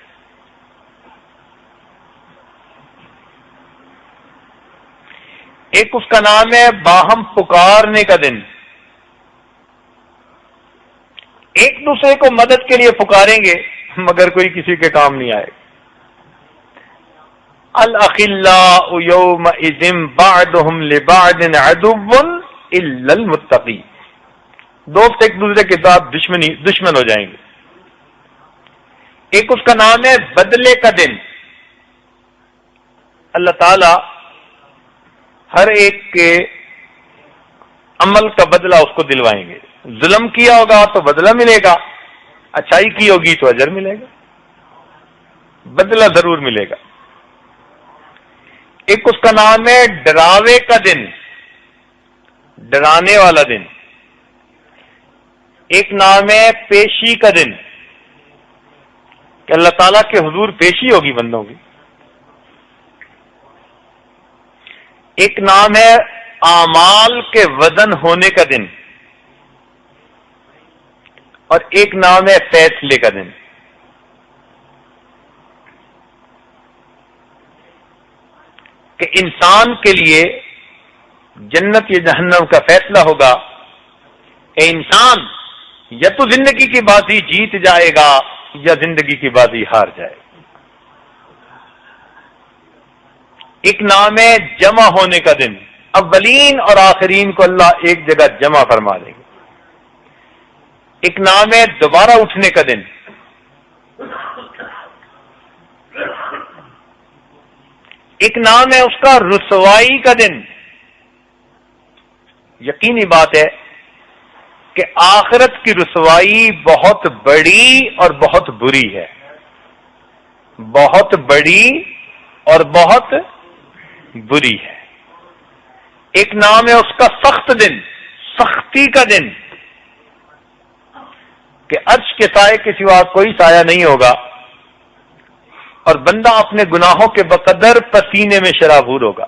ایک اس کا نام ہے باہم پکارنے کا دن، ایک دوسرے کو مدد کے لیے پکاریں گے مگر کوئی کسی کے کام نہیں آئے گا۔ الأخلاء يومئذ بعضهم لبعض عدو إلا المتقين، دوست ایک دوسرے کے ساتھ دشمن ہو جائیں گے۔ ایک اس کا نام ہے بدلے کا دن، اللہ تعالی ہر ایک کے عمل کا بدلہ اس کو دلوائیں گے۔ ظلم کیا ہوگا تو بدلہ ملے گا، اچھائی کی ہوگی تو اجر ملے گا، بدلہ ضرور ملے گا۔ ایک اس کا نام ہے ڈراوے کا دن، ڈرانے والا دن۔ ایک نام ہے پیشی کا دن، کہ اللہ تعالیٰ کے حضور پیشی ہوگی بندوں کی۔ ایک نام ہے اعمال کے وزن ہونے کا دن، اور ایک نام ہے فیصلے کا دن۔ کہ انسان کے لیے جنت یا جہنم کا فیصلہ ہوگا۔ اے انسان، یا تو زندگی کی بازی جیت جائے گا یا زندگی کی بازی ہار جائے گا۔ ایک نام ہے جمع ہونے کا دن، اولین اور آخرین کو اللہ ایک جگہ جمع فرما دیں گے۔ ایک نام ہے دوبارہ اٹھنے کا دن، ایک نام ہے اس کا رسوائی کا دن۔ یقینی بات ہے کہ آخرت کی رسوائی بہت بڑی اور بہت بری ہے، بہت بڑی اور بہت بری ہے۔ ایک نام ہے اس کا سخت دن، سختی کا دن، کہ عرش کے سائے کے سوا کوئی سایہ نہیں ہوگا، اور بندہ اپنے گناہوں کے بقدر پسینے میں شرابور ہوگا۔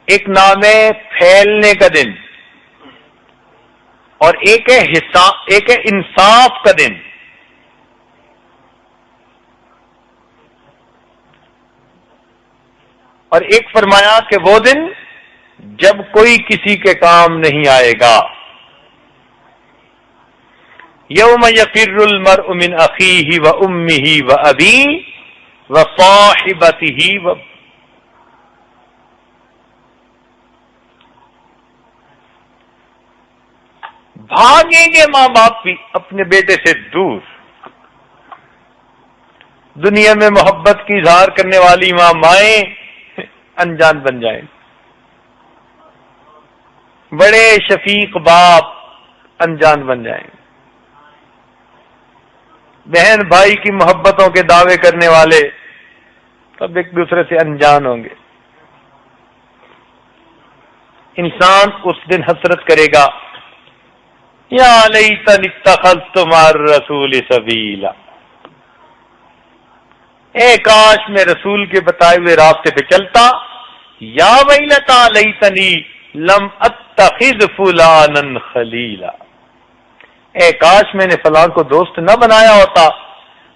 ایک نام ہے پھیلنے کا دن، اور ایک ہے انصاف کا دن۔ اور ایک فرمایا کہ وہ دن جب کوئی کسی کے کام نہیں آئے گا۔ یوم یفر المرء من اخیہ وامہ وابیہ وصاحبتہ بھاگیں گے ماں باپ بھی اپنے بیٹے سے دور۔ دنیا میں محبت کی اظہار کرنے والی ماں مائیں انجان بن جائیں، بڑے شفیق باپ انجان بن جائیں، بہن بھائی کی محبتوں کے دعوے کرنے والے سب ایک دوسرے سے انجان ہوں گے۔ انسان اس دن حسرت کرے گا یا لیتنی اتخذت مع الرسول سبیلا، اے کاش میں رسول کے بتائے ہوئے راستے پہ چلتا. یا ویلتا لیتنی لم اتخذ فلانا خلیلا، اے کاش میں نے فلاں کو دوست نہ بنایا ہوتا.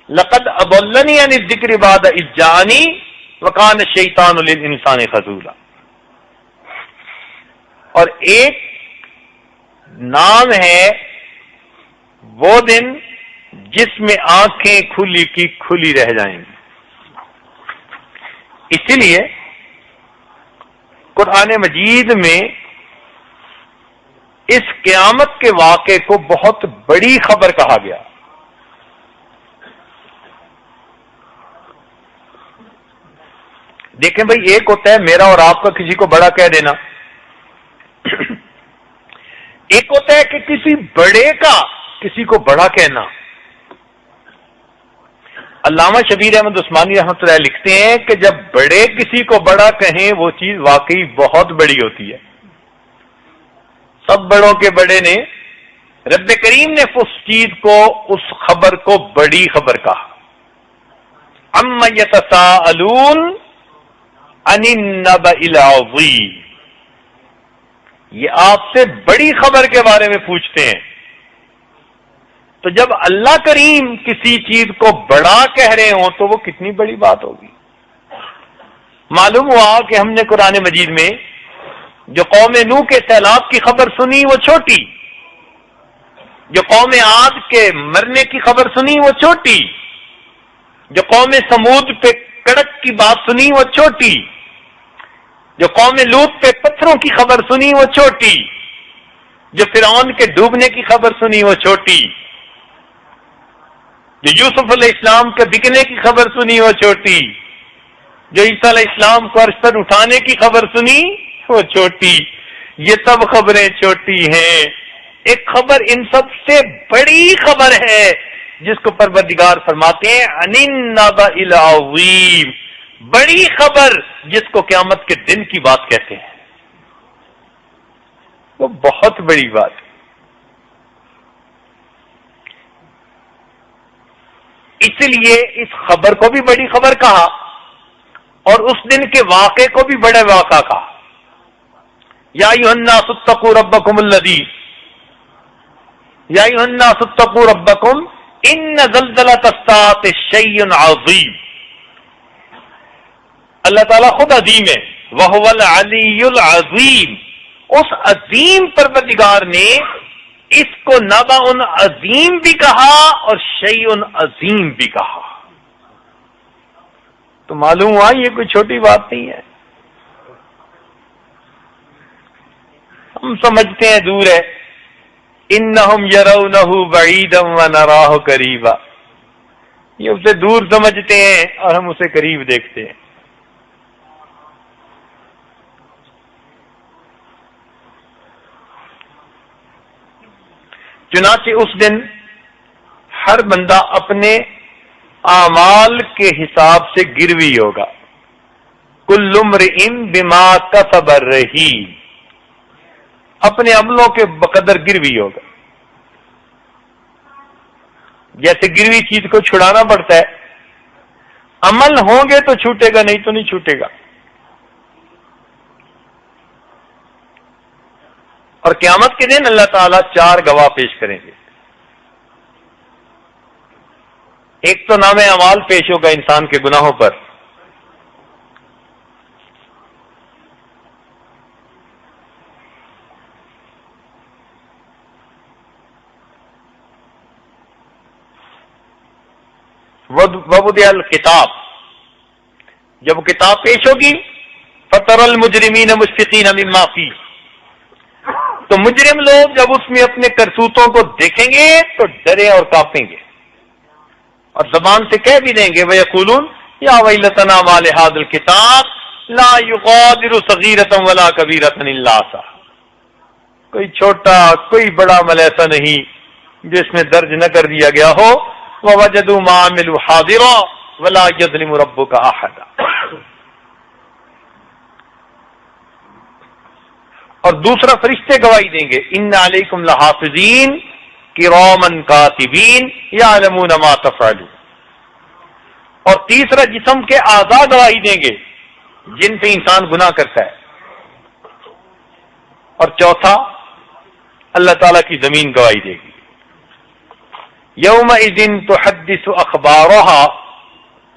لقد اضلنی عن الذکر بعد اذ جاءنی وکان الشیطان للانسان خذولا. اور ایک نام ہے وہ دن جس میں آنکھیں کھلی کی کھلی رہ جائیں گی. اسی لیے قرآن مجید میں اس قیامت کے واقعے کو بہت بڑی خبر کہا گیا. دیکھیں بھائی، ایک ہوتا ہے میرا اور آپ کا کسی کو بڑا کہہ دینا، ایک ہوتا ہے کہ کسی بڑے کا کسی کو بڑا کہنا. علامہ شبیر احمد عثمانی رحمۃ اللہ لکھتے ہیں کہ جب بڑے کسی کو بڑا کہیں وہ چیز واقعی بہت بڑی ہوتی ہے. سب بڑوں کے بڑے نے، رب کریم نے اس چیز کو، اس خبر کو بڑی خبر کہا. عَمَّ يَتَسَاءَلُونَ عَنِ النَّبَإِ الْعَظِيمِ، یہ آپ سے بڑی خبر کے بارے میں پوچھتے ہیں. تو جب اللہ کریم کسی چیز کو بڑا کہہ رہے ہوں تو وہ کتنی بڑی بات ہوگی. معلوم ہوا کہ ہم نے قرآن مجید میں جو قوم نوح کے سیلاب کی خبر سنی وہ چھوٹی، جو قوم عاد کے مرنے کی خبر سنی وہ چھوٹی، جو قوم سمود پہ کڑک کی بات سنی وہ چھوٹی، جو قوم لوط پہ پتھروں کی خبر سنی وہ چھوٹی، جو فرعون کے ڈوبنے کی خبر سنی وہ چھوٹی، جو یوسف علیہ السلام کے بکنے کی خبر سنی وہ چھوٹی، جو عیسیٰ علیہ السلام کو عرش پر اٹھانے کی خبر سنی وہ چھوٹی. یہ سب خبریں چھوٹی ہیں. ایک خبر ان سب سے بڑی خبر ہے جس کو پروردگار فرماتے ہیں عن النبأ العظیم، بڑی خبر جس کو قیامت کے دن کی بات کہتے ہیں. وہ بہت بڑی بات ہے. اس لیے اس خبر کو بھی بڑی خبر کہا اور اس دن کے واقعے کو بھی بڑا واقعہ کہا. یا ایھا الناس اتقوا ربکم الذی، یا ایھا الناس اتقوا ربکم ان زلزلۃ الساعۃ شیء عظیم. اللہ تعالیٰ خود عظیم ہے، وہو العلی العظیم. اس عظیم پروردگار نے اس کو نبأ عظیم بھی کہا اور شیء عظیم بھی کہا. تو معلوم ہوا یہ کوئی چھوٹی بات نہیں ہے. ہم سمجھتے ہیں دور ہے، انہم یرونہ بعیدا ونراہ قریبا، یہ اسے دور سمجھتے ہیں اور ہم اسے قریب دیکھتے ہیں. چنانچہ اس دن ہر بندہ اپنے اعمال کے حساب سے گروی ہوگا. کل امرئ بما کسب رہین، اپنے عملوں کے بقدر گروی ہوگا. جیسے گروی چیز کو چھڑانا پڑتا ہے، عمل ہوں گے تو چھوٹے گا، نہیں تو نہیں چھوٹے گا. اور قیامت کے دن اللہ تعالیٰ 4 گواہ پیش کریں گے. ایک تو نام اعمال پیش ہوگا انسان کے گناہوں پر، ووضع الکتاب، جب کتاب پیش ہوگی فَتَرَى الْمُجْرِمِينَ مُشْفِقِينَ مِمَّا فِيهِ، تو مجرم لوگ جب اس میں اپنے کرتوتوں کو دیکھیں گے تو ڈرے اور کانپیں گے اور زبان سے کہہ بھی دیں گے وَيَقُولُونَ يَا وَيْلَتَنَا مَا لِهَٰذَا الْكِتَابِ لَا يُغَادِرُ صَغِيرَةً وَلَا كَبِيرَةً إِلَّا أَحْصَاهَا، کوئی چھوٹا کوئی بڑا عمل ایسا نہیں جو اس میں درج نہ کر دیا گیا ہو. وَوَجَدُوا مَا عَمِلُوا حَاضِرًا وَلَا يَظْلِمُ رَبُّكَ أَحَدًا. اور دوسرا فرشتے گواہی دیں گے ان علیکم لحافظین کرامن کاتبین یعلمون ما تفعلون، اور تیسرا جسم کے اعضاء گواہی دیں گے جن سے انسان گناہ کرتا ہے، اور چوتھا اللہ تعالیٰ کی زمین گواہی دے گی یومئذ تحدث اخبارها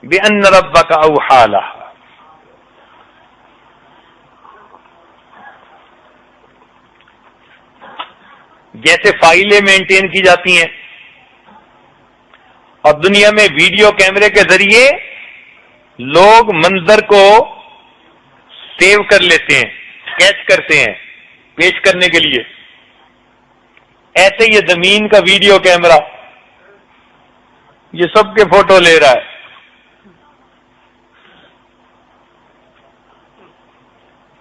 بان ربک اوحی لها۔ جیسے فائلیں مینٹین کی جاتی ہیں اور دنیا میں ویڈیو کیمرے کے ذریعے لوگ منظر کو سیو کر لیتے ہیں، کیچ کرتے ہیں پیش کرنے کے لیے، ایسے یہ زمین کا ویڈیو کیمرہ یہ سب کے فوٹو لے رہا ہے،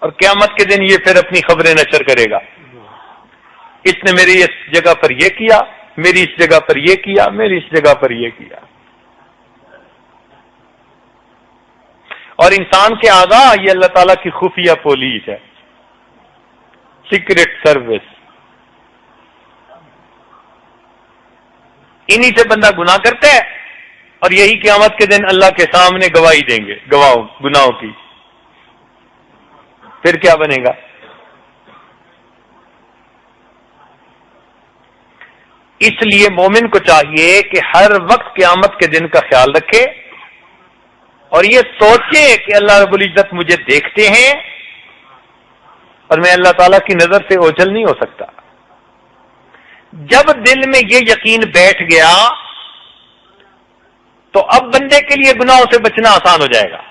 اور قیامت کے دن یہ پھر اپنی خبریں نشر کرے گا، اس نے میری اس جگہ پر یہ کیا، میری اس جگہ پر یہ کیا، میری اس جگہ پر یہ کیا۔ اور انسان کے اعضاء یہ اللہ تعالیٰ کی خفیہ پولیس ہے، سیکرٹ سروس، انہی سے بندہ گناہ کرتا ہے اور یہی قیامت کے دن اللہ کے سامنے گواہی دیں گے گناہوں کی، پھر کیا بنے گا؟ اس لیے مومن کو چاہیے کہ ہر وقت قیامت کے دن کا خیال رکھے اور یہ سوچے کہ اللہ رب العزت مجھے دیکھتے ہیں اور میں اللہ تعالیٰ کی نظر سے اوجھل نہیں ہو سکتا۔ جب دل میں یہ یقین بیٹھ گیا تو اب بندے کے لیے گناہوں سے بچنا آسان ہو جائے گا۔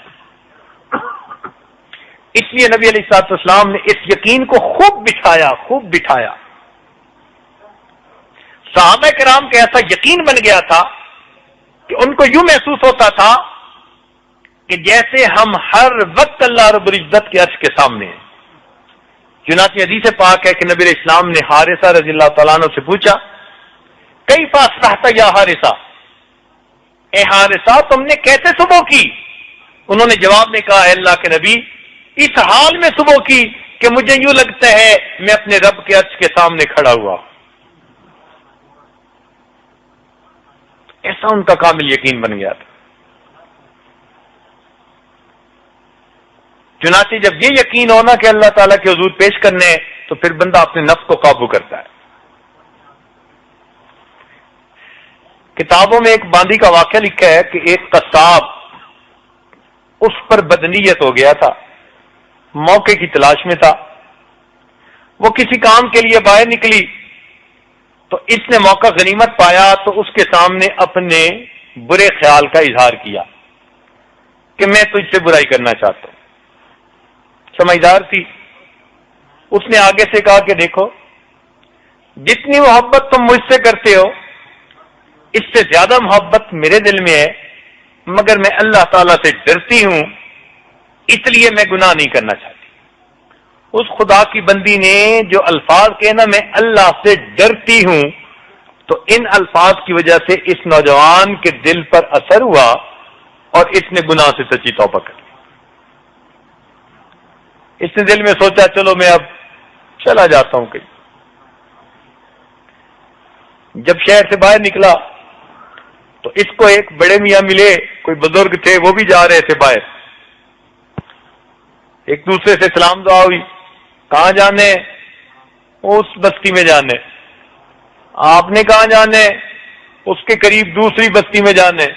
اس لیے نبی علیہ الصلوۃ والسلام نے اس یقین کو خوب بٹھایا۔ صحابہ کرام کا ایسا یقین بن گیا تھا کہ ان کو یوں محسوس ہوتا تھا کہ جیسے ہم ہر وقت اللہ رب العزت کے عرش کے سامنے ہیں۔ چنانچہ حدیث پاک ہے کہ نبی علیہ السلام نے حارثہ رضی اللہ تعالیٰ عنہ سے پوچھا کیف اصبحت یا حارثہ، اے حارثہ تم نے کیسے صبح کی؟ انہوں نے جواب میں کہا اے اللہ کے نبی اس حال میں صبح کی کہ مجھے یوں لگتا ہے میں اپنے رب کے عرش کے سامنے کھڑا ہوا۔ ایسا ان کا کامل یقین بن گیا تھا۔ چنانچہ جب یہ یقین ہونا کہ اللہ تعالیٰ کے حضور پیش کرنے ہیں تو پھر بندہ اپنے نفس کو قابو کرتا ہے۔ کتابوں میں ایک باندی کا واقعہ لکھا ہے کہ ایک قصاب اس پر بدنیت ہو گیا تھا، موقع کی تلاش میں تھا، وہ کسی کام کے لیے باہر نکلی تو اس نے موقع غنیمت پایا تو اس کے سامنے اپنے برے خیال کا اظہار کیا کہ میں تجھ سے برائی کرنا چاہتا ہوں۔ سمجھدار تھی، اس نے آگے سے کہا کہ دیکھو جتنی محبت تم مجھ سے کرتے ہو اس سے زیادہ محبت میرے دل میں ہے، مگر میں اللہ تعالیٰ سے ڈرتی ہوں اس لیے میں گناہ نہیں کرنا چاہتی۔ اس خدا کی بندی نے جو الفاظ کہنا میں اللہ سے ڈرتی ہوں، تو ان الفاظ کی وجہ سے اس نوجوان کے دل پر اثر ہوا اور اس نے گناہ سے سچی توبہ کر لی۔ اس نے دل میں سوچا چلو میں اب چلا جاتا ہوں کہیں۔ جب شہر سے باہر نکلا تو اس کو ایک بڑے میاں ملے، کوئی بزرگ تھے، وہ بھی جا رہے تھے باہر، ایک دوسرے سے سلام دعا ہوئی، کہاں جانے؟ اس بستی میں جانے۔ آپ نے کہاں جانے؟ اس کے قریب دوسری بستی میں جانے۔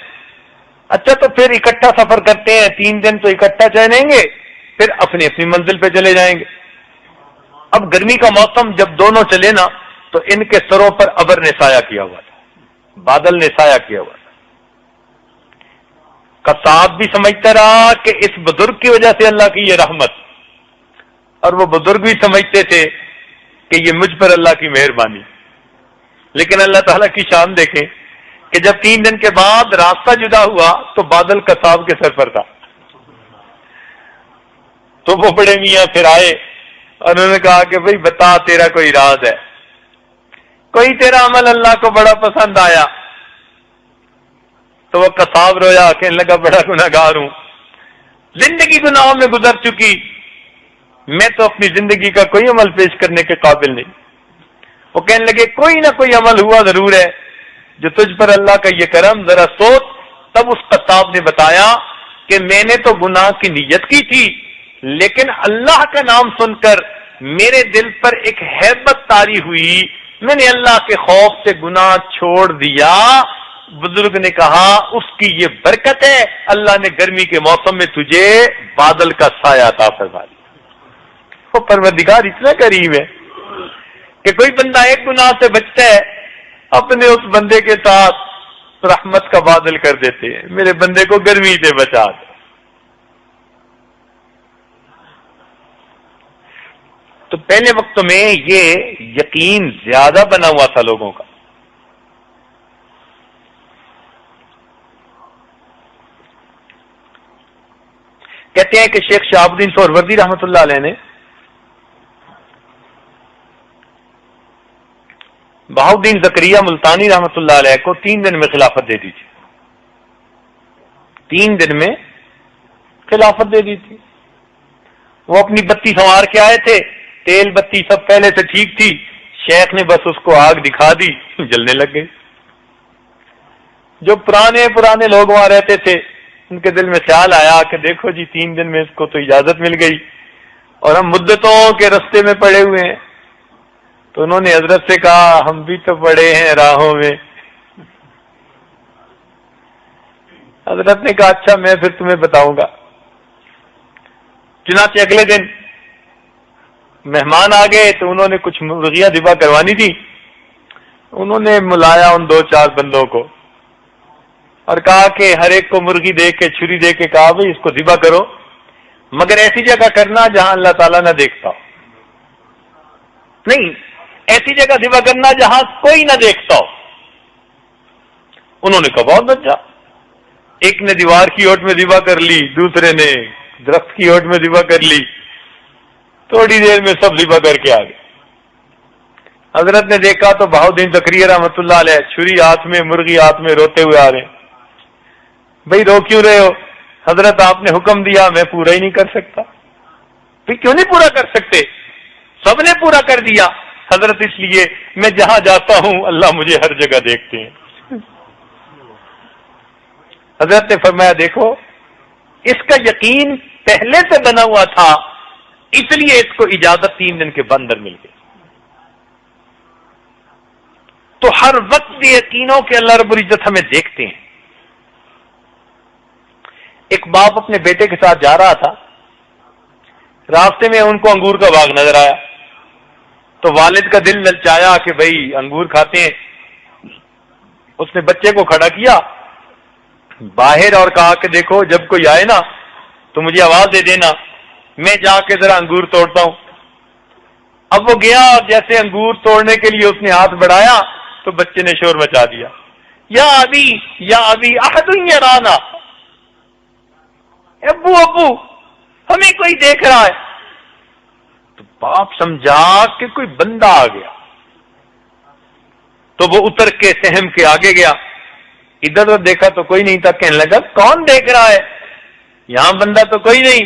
اچھا تو پھر اکٹھا سفر کرتے ہیں، 3 دن تو اکٹھا چلیں گے، پھر اپنی اپنی منزل پہ چلے جائیں گے۔ اب گرمی کا موسم جب دونوں چلے نا تو ان کے سروں پر ابر نے سایہ کیا ہوا تھا، بادل نے سایہ کیا ہوا تھا۔ قصاب بھی سمجھتا رہا کہ اس بزرگ کی وجہ سے اللہ کی یہ رحمت، اور وہ بزرگ بھی سمجھتے تھے کہ یہ مجھ پر اللہ کی مہربانی۔ لیکن اللہ تعالیٰ کی شان دیکھیں کہ جب 3 دن کے بعد راستہ جدا ہوا تو بادل قصاب کے سر پر تھا۔ تو وہ بڑے میاں پھر آئے اور انہوں نے کہا کہ بھئی بتا تیرا کوئی راز ہے، کوئی تیرا عمل اللہ کو بڑا پسند آیا؟ تو وہ قصاب رویا، کہنے لگا بڑا گناہگار ہوں، زندگی گناہوں میں گزر چکی، میں تو اپنی زندگی کا کوئی عمل پیش کرنے کے قابل نہیں. وہ کہنے لگے کوئی نہ کوئی عمل ہوا ضرور ہے جو تجھ پر اللہ کا یہ کرم، ذرا سوچ. تب اس قصاب نے بتایا کہ میں نے تو گناہ کی نیت کی تھی، لیکن اللہ کا نام سن کر میرے دل پر ایک ہیبت طاری ہوئی، میں نے اللہ کے خوف سے گناہ چھوڑ دیا. بزرگ نے کہا اس کی یہ برکت ہے، اللہ نے گرمی کے موسم میں تجھے بادل کا سایہ عطا فرما دیا. وہ پروردگار اتنا کریم ہے کہ کوئی بندہ ایک گناہ سے بچتا ہے، اپنے اس بندے کے ساتھ رحمت کا بادل کر دیتے ہیں، میرے بندے کو گرمی سے بچا دے. تو پہلے وقت میں یہ یقین زیادہ بنا ہوا تھا لوگوں کا. کہتے ہیں کہ شیخ شہاب الدین سہروردی رحمۃ اللہ علیہ نے بہاؤالدین زکریا ملتانی رحمۃ اللہ علیہ کو 3 دن میں خلافت دے دی تھی. 3 دن میں خلافت دے دی تھی. وہ اپنی بتی سنوار کے آئے تھے، تیل بتی سب پہلے سے ٹھیک تھی، شیخ نے بس اس کو آگ دکھا دی، جلنے لگ گئی. جو پرانے لوگ وہاں رہتے تھے ان کے دل میں خیال آیا کہ دیکھو جی 3 دن میں اس کو تو اجازت مل گئی اور ہم مدتوں کے رستے میں پڑے ہوئے ہیں. تو انہوں نے حضرت سے کہا ہم بھی تو پڑے ہیں راہوں میں. حضرت نے کہا اچھا میں پھر تمہیں بتاؤں گا. چنانچہ اگلے دن مہمان آ گئے تو انہوں نے کچھ مرغیاں ذبح کروانی تھی. انہوں نے ملایا ان 2-4 بندوں کو اور کہا کہ ہر ایک کو مرغی دے کے چھری دے کے کہا بھائی اس کو ذبح کرو، مگر ایسی جگہ کرنا جہاں اللہ تعالیٰ نہ دیکھتا ہو. نہیں، ایسی جگہ ذبح کرنا جہاں کوئی نہ دیکھتا ہو. انہوں نے کہا بہت اچھا. ایک نے دیوار کی اوٹ میں ذبح کر لی، دوسرے نے درخت کی اوٹ میں ذبح کر لی. تھوڑی دیر میں سب ذبح کر کے آ گئے. حضرت نے دیکھا تو بہاؤالدین زکریا رحمۃ اللہ علیہ چھری ہاتھ میں مرغی ہاتھ میں روتے ہوئے آ رہے ہیں. بھائی رو کیوں رہے ہو؟ حضرت آپ نے حکم دیا میں پورا ہی نہیں کر سکتا. بھائی کیوں نہیں پورا کر سکتے؟ سب نے پورا کر دیا. حضرت اس لیے میں جہاں جاتا ہوں اللہ مجھے ہر جگہ دیکھتے ہیں. حضرت نے فرمایا دیکھو اس کا یقین پہلے سے بنا ہوا تھا، اس لیے اس کو اجازت 3 دن کے اندر مل گئی. تو ہر وقت یہ یقینوں کہ اللہ رب العزت ہمیں دیکھتے ہیں. ایک باپ اپنے بیٹے کے ساتھ جا رہا تھا، راستے میں ان کو انگور کا باغ نظر آیا تو والد کا دل للچایا کہ بھئی انگور کھاتے ہیں. اس نے بچے کو کھڑا کیا باہر اور کہا کہ دیکھو جب کوئی آئے نا تو مجھے آواز دے دینا، میں جا کے ذرا انگور توڑتا ہوں. اب وہ گیا اور جیسے انگور توڑنے کے لیے اس نے ہاتھ بڑھایا تو بچے نے شور مچا دیا، یا ابی احد یرانا، ابو ہمیں کوئی دیکھ رہا ہے. تو باپ سمجھا کہ کوئی بندہ آ گیا تو وہ اتر کے سہم کے آگے گیا. ادھر ادھر دیکھا تو کوئی نہیں تھا. کہنے لگا کون دیکھ رہا ہے؟ یہاں بندہ تو کوئی نہیں.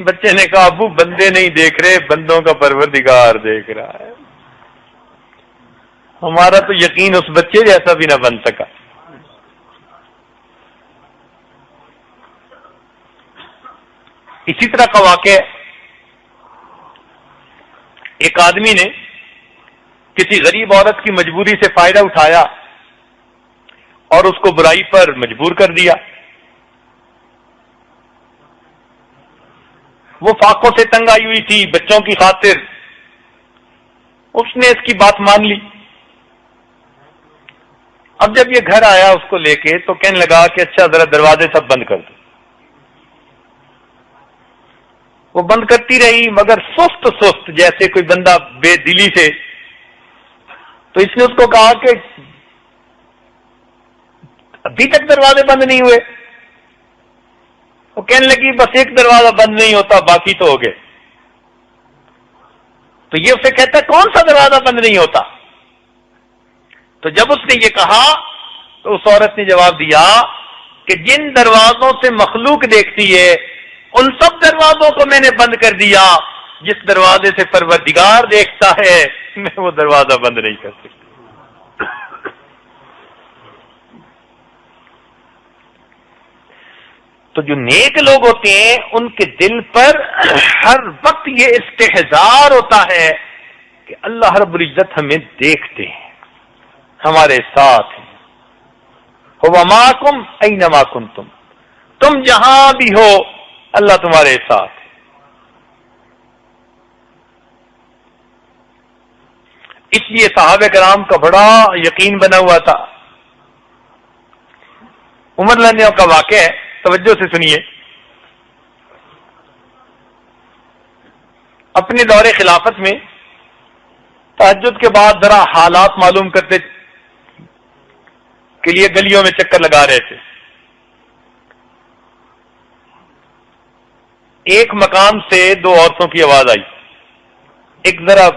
بچے نے کہا ابو بندے نہیں دیکھ رہے، بندوں کا پروردگار دیکھ رہا ہے. ہمارا تو یقین اس بچے جیسا بھی نہ بن سکا. اسی طرح کا واقعہ ایک آدمی نے کسی غریب عورت کی مجبوری سے فائدہ اٹھایا اور اس کو برائی پر مجبور کر دیا. وہ فاقوں سے تنگ آئی ہوئی تھی بچوں کی خاطر، اس نے اس کی بات مان لی. اب جب یہ گھر آیا اس کو لے کے تو کہنے لگا کہ اچھا ذرا دروازے سب بند کر دو. وہ بند کرتی رہی مگر سست جیسے کوئی بندہ بے دلی سے. تو اس نے اس کو کہا کہ ابھی تک دروازے بند نہیں ہوئے. وہ کہنے لگی بس ایک دروازہ بند نہیں ہوتا باقی تو ہو گئے. تو یہ اسے کہتا ہے کون سا دروازہ بند نہیں ہوتا؟ تو جب اس نے یہ کہا تو اس عورت نے جواب دیا کہ جن دروازوں سے مخلوق دیکھتی ہے ان سب دروازوں کو میں نے بند کر دیا جس دروازے سے پروردگار دیکھتا ہے میں وہ دروازہ بند نہیں کر سکتا۔ تو جو نیک لوگ ہوتے ہیں ان کے دل پر ہر وقت یہ استحضار ہوتا ہے کہ اللہ رب العزت ہمیں دیکھتے ہیں، ہمارے ساتھ ہیں۔ هو معکم اینما کنتم، تم جہاں بھی ہو اللہ تمہارے ساتھ ہے۔ اس لیے صحابہ کرام کا بڑا یقین بنا ہوا تھا۔ عمر رضی اللہ عنہ کا واقعہ ہے، توجہ سے سنیے۔ اپنے دور خلافت میں تہجد کے بعد ذرا حالات معلوم کرتے کے لیے گلیوں میں چکر لگا رہے تھے۔ ایک مقام سے دو عورتوں کی آواز آئی، ایک ذرا